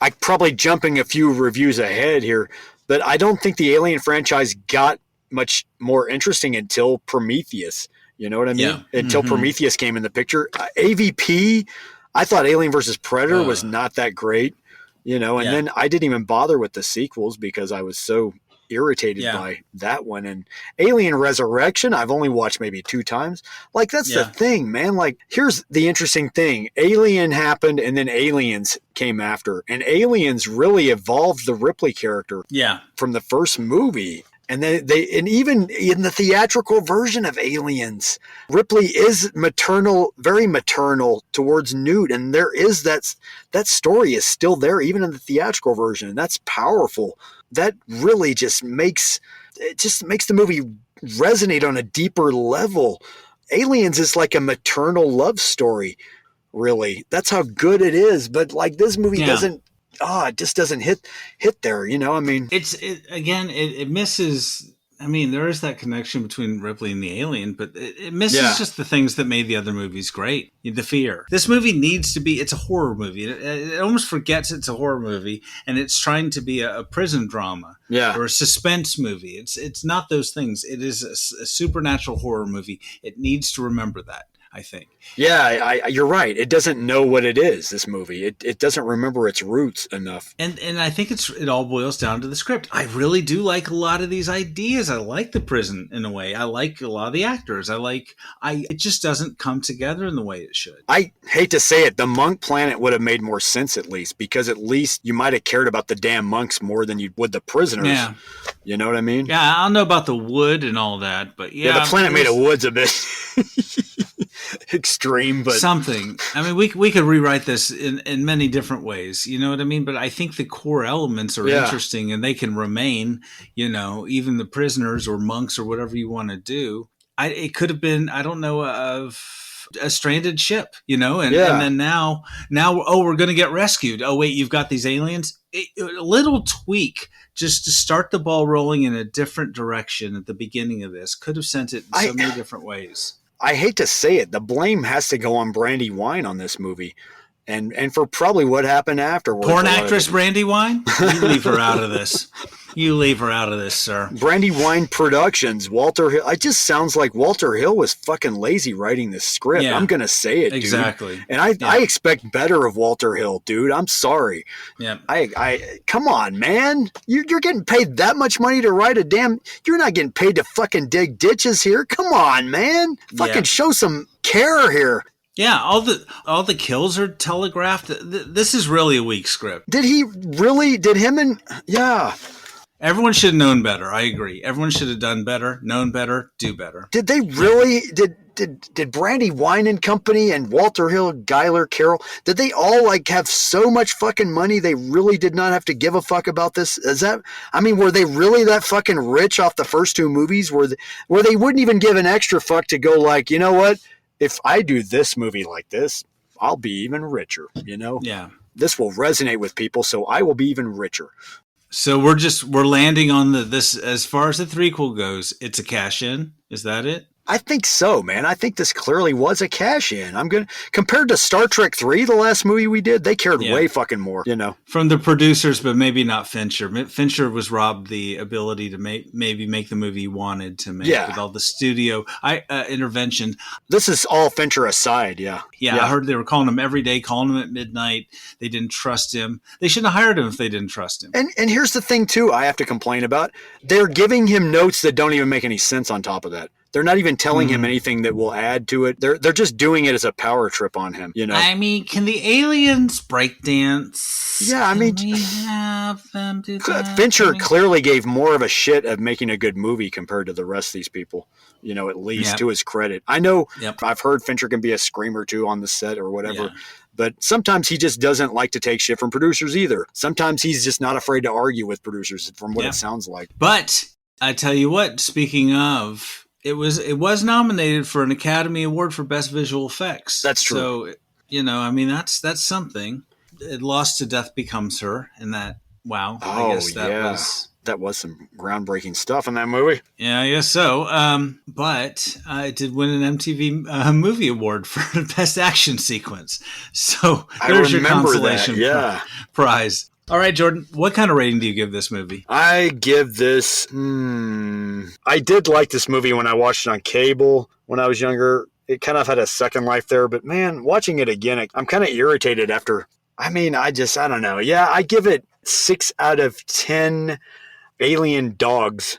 I'm probably jumping a few reviews ahead here, but I don't think the Alien franchise got much more interesting until Prometheus. You know what I mean? Yeah. Until Prometheus came in the picture. AVP, I thought Alien versus Predator was not that great, and then I didn't even bother with the sequels because I was so irritated by that one. And Alien Resurrection, I've only watched maybe 2 times. Like, that's the thing, man. Like, here's the interesting thing. Alien happened and then Aliens came after. And Aliens really evolved the Ripley character from the first movie. And then and even in the theatrical version of Aliens, Ripley is maternal, very maternal towards Newt. And there is that story is still there, even in the theatrical version. And that's powerful. That really just makes the movie resonate on a deeper level. Aliens is like a maternal love story, really. That's how good it is. But like, this movie doesn't. It just doesn't hit there. I mean, it misses. I mean, there is that connection between Ripley and the alien, but it misses just the things that made the other movies great. The fear. This movie needs to be, it's a horror movie. It almost forgets it's a horror movie, and it's trying to be a prison drama or a suspense movie. It's not those things. It is a supernatural horror movie. It needs to remember that, I think. Yeah, you're right. It doesn't know what it is, this movie. It doesn't remember its roots enough. And I think it all boils down to the script. I really do like a lot of these ideas. I like the prison in a way. I like a lot of the actors. It just doesn't come together in the way it should. I hate to say it, the monk planet would have made more sense at least, because at least you might have cared about the damn monks more than you would the prisoners. Yeah. You know what I mean? Yeah, I don't know about the wood and all that, but the planet made of wood's a bit extreme, but something. I mean, we could rewrite this in many different ways. You know what I mean? But I think the core elements are interesting, and they can remain. Even the prisoners or monks or whatever you want to do. It could have been, I don't know, of a stranded ship. And then now, we're going to get rescued. Oh wait, you've got these aliens. A little tweak just to start the ball rolling in a different direction at the beginning of this could have sent it in so many different ways. I hate to say it, the blame has to go on Brandy Wine on this movie, and for probably what happened afterwards. Porn actress Brandy Wine? You leave her out of this. You leave her out of this, sir. Brandy Wine Productions, Walter Hill. It just sounds like Walter Hill was fucking lazy writing this script. I'm going to say it, exactly. Dude. And I expect better of Walter Hill, dude. I'm sorry. Yeah. I come on, man. You're getting paid that much money to write you're not getting paid to fucking dig ditches here. Come on, man. Fucking show some care here. Yeah, all the kills are telegraphed. This is really a weak script. Did him and everyone should have known better. I agree. Everyone should have done better, known better, do better. Did they really? Did Brandy Wine and Company and Walter Hill, Guyler, Carroll, did they all have so much fucking money they really did not have to give a fuck about this? Were they really that fucking rich off the first 2 movies where they wouldn't even give an extra fuck to go you know what? If I do this movie like this, I'll be even richer, Yeah. This will resonate with people, so I will be even richer. So we're landing on this as far as the threequel goes. It's a cash in. Is that it? I think so, man. I think this clearly was a cash in. Compared to Star Trek 3, the last movie we did, they cared way fucking more, From the producers, but maybe not Fincher. Fincher was robbed the ability to maybe make the movie he wanted to make with all the studio intervention. This is all Fincher aside, yeah. I heard they were calling him every day, calling him at midnight. They didn't trust him. They shouldn't have hired him if they didn't trust him. And here's the thing, too, I have to complain about. They're giving him notes that don't even make any sense on top of that. They're not even telling him anything that will add to it. They're just doing it as a power trip on him, you know? I mean, can the aliens breakdance? Yeah, I mean, can we have them do that? Fincher clearly gave more of a shit of making a good movie compared to the rest of these people, you know, at least to his credit. I know I've heard Fincher can be a screamer too on the set or whatever, but sometimes he just doesn't like to take shit from producers either. Sometimes he's just not afraid to argue with producers from what it sounds like. But I tell you what, speaking of, it was nominated for an Academy Award for Best Visual Effects. That's true. So, you know, I mean, that's something. It lost to Death Becomes Her, and that, wow. I guess that was some groundbreaking stuff in that movie. Yeah, I guess so. But it did win an MTV Movie Award for Best Action Sequence. So there's your consolation prize. All right, Jordan, what kind of rating do you give this movie? I give this... I did like this movie when I watched it on cable when I was younger. It kind of had a second life there. But, man, watching it again, I'm kind of irritated after... I mean, I don't know. Yeah, I give it 6 out of 10 alien dogs.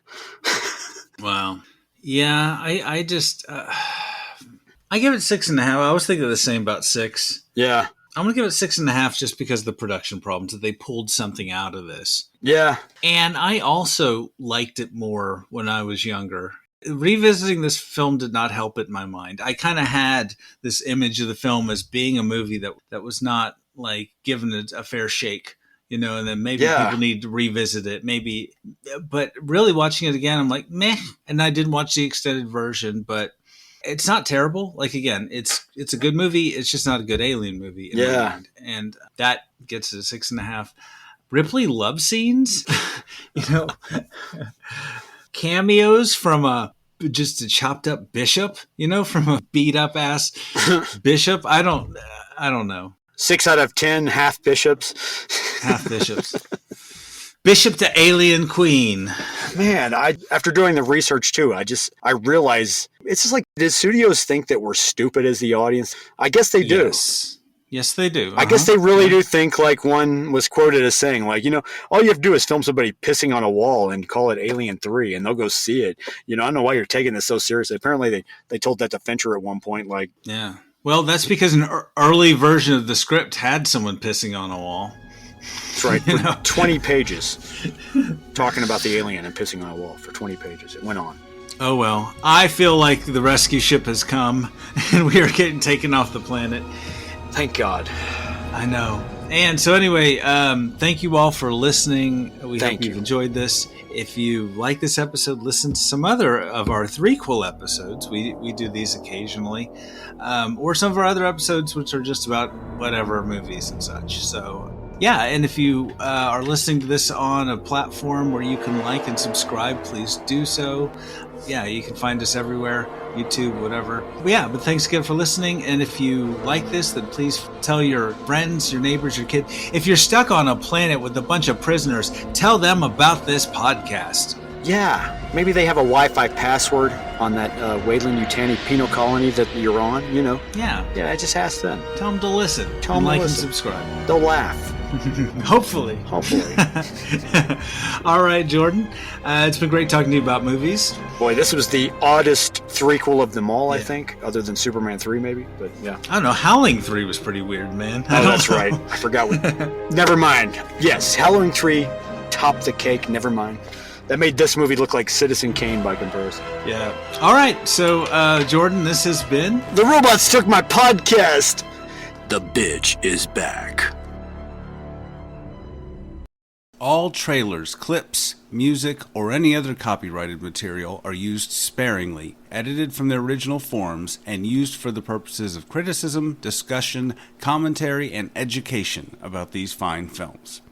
Wow. Yeah, I just... I give it 6.5. I was thinking the same about 6. Yeah. I'm going to give it 6.5 just because of the production problems, that they pulled something out of this. Yeah. And I also liked it more when I was younger. Revisiting this film did not help it in my mind. I kind of had this image of the film as being a movie that was not like given it a fair shake, you know, and then maybe people need to revisit it, maybe. But really watching it again, I'm like, meh. And I didn't watch the extended version, but it's not terrible. Like, again, it's a good movie. It's just not a good alien movie. In my mind. And that gets it a 6.5. Ripley love scenes, you know, cameos from just a chopped up bishop, you know, from a beat up ass bishop. I don't know. 6 out of 10 half bishops. Half bishops. Bishop to alien queen. Man, after doing the research too, I realize it's just like, did studios think that we're stupid as the audience? I guess they do. Yes, they do. I guess they really do think, like one was quoted as saying, like, you know, all you have to do is film somebody pissing on a wall and call it Alien 3 and they'll go see it. You know, I don't know why you're taking this so seriously. Apparently they told that to Fincher at one point. Like, yeah. Well, that's because an early version of the script had someone pissing on a wall. That's right. For 20 pages. Talking about the alien and pissing on a wall for 20 pages. It went on. Oh, well. I feel like the rescue ship has come and we are getting taken off the planet. Thank God. I know. And so anyway, thank you all for listening. We hope you've enjoyed this. If you like this episode, listen to some other of our Threequel episodes. We do these occasionally. Or some of our other episodes, which are just about whatever movies and such. So, yeah, and if you are listening to this on a platform where you can like and subscribe, please do so. Yeah, you can find us everywhere, YouTube, whatever. But thanks again for listening. And if you like this, then please tell your friends, your neighbors, your kids. If you're stuck on a planet with a bunch of prisoners, tell them about this podcast. Yeah, maybe they have a Wi-Fi password on that Wayland-Yutani penal colony that you're on, you know. Yeah. Yeah, I just asked them. Tell them to listen. Tell them to like listen. And subscribe. They'll laugh. Hopefully. All right, Jordan. It's been great talking to you about movies. Boy, this was the oddest threequel of them all, I think, other than Superman 3 maybe, but yeah. I don't know. Howling 3 was pretty weird, man. Oh, that's right. I forgot what... Never mind. Yes, Howling 3 topped the cake. Never mind. That made this movie look like Citizen Kane by comparison. Yeah. All right. So, Jordan, this has been... The Robots Took My Podcast! The bitch is back. All trailers, clips, music, or any other copyrighted material are used sparingly, edited from their original forms, and used for the purposes of criticism, discussion, commentary, and education about these fine films.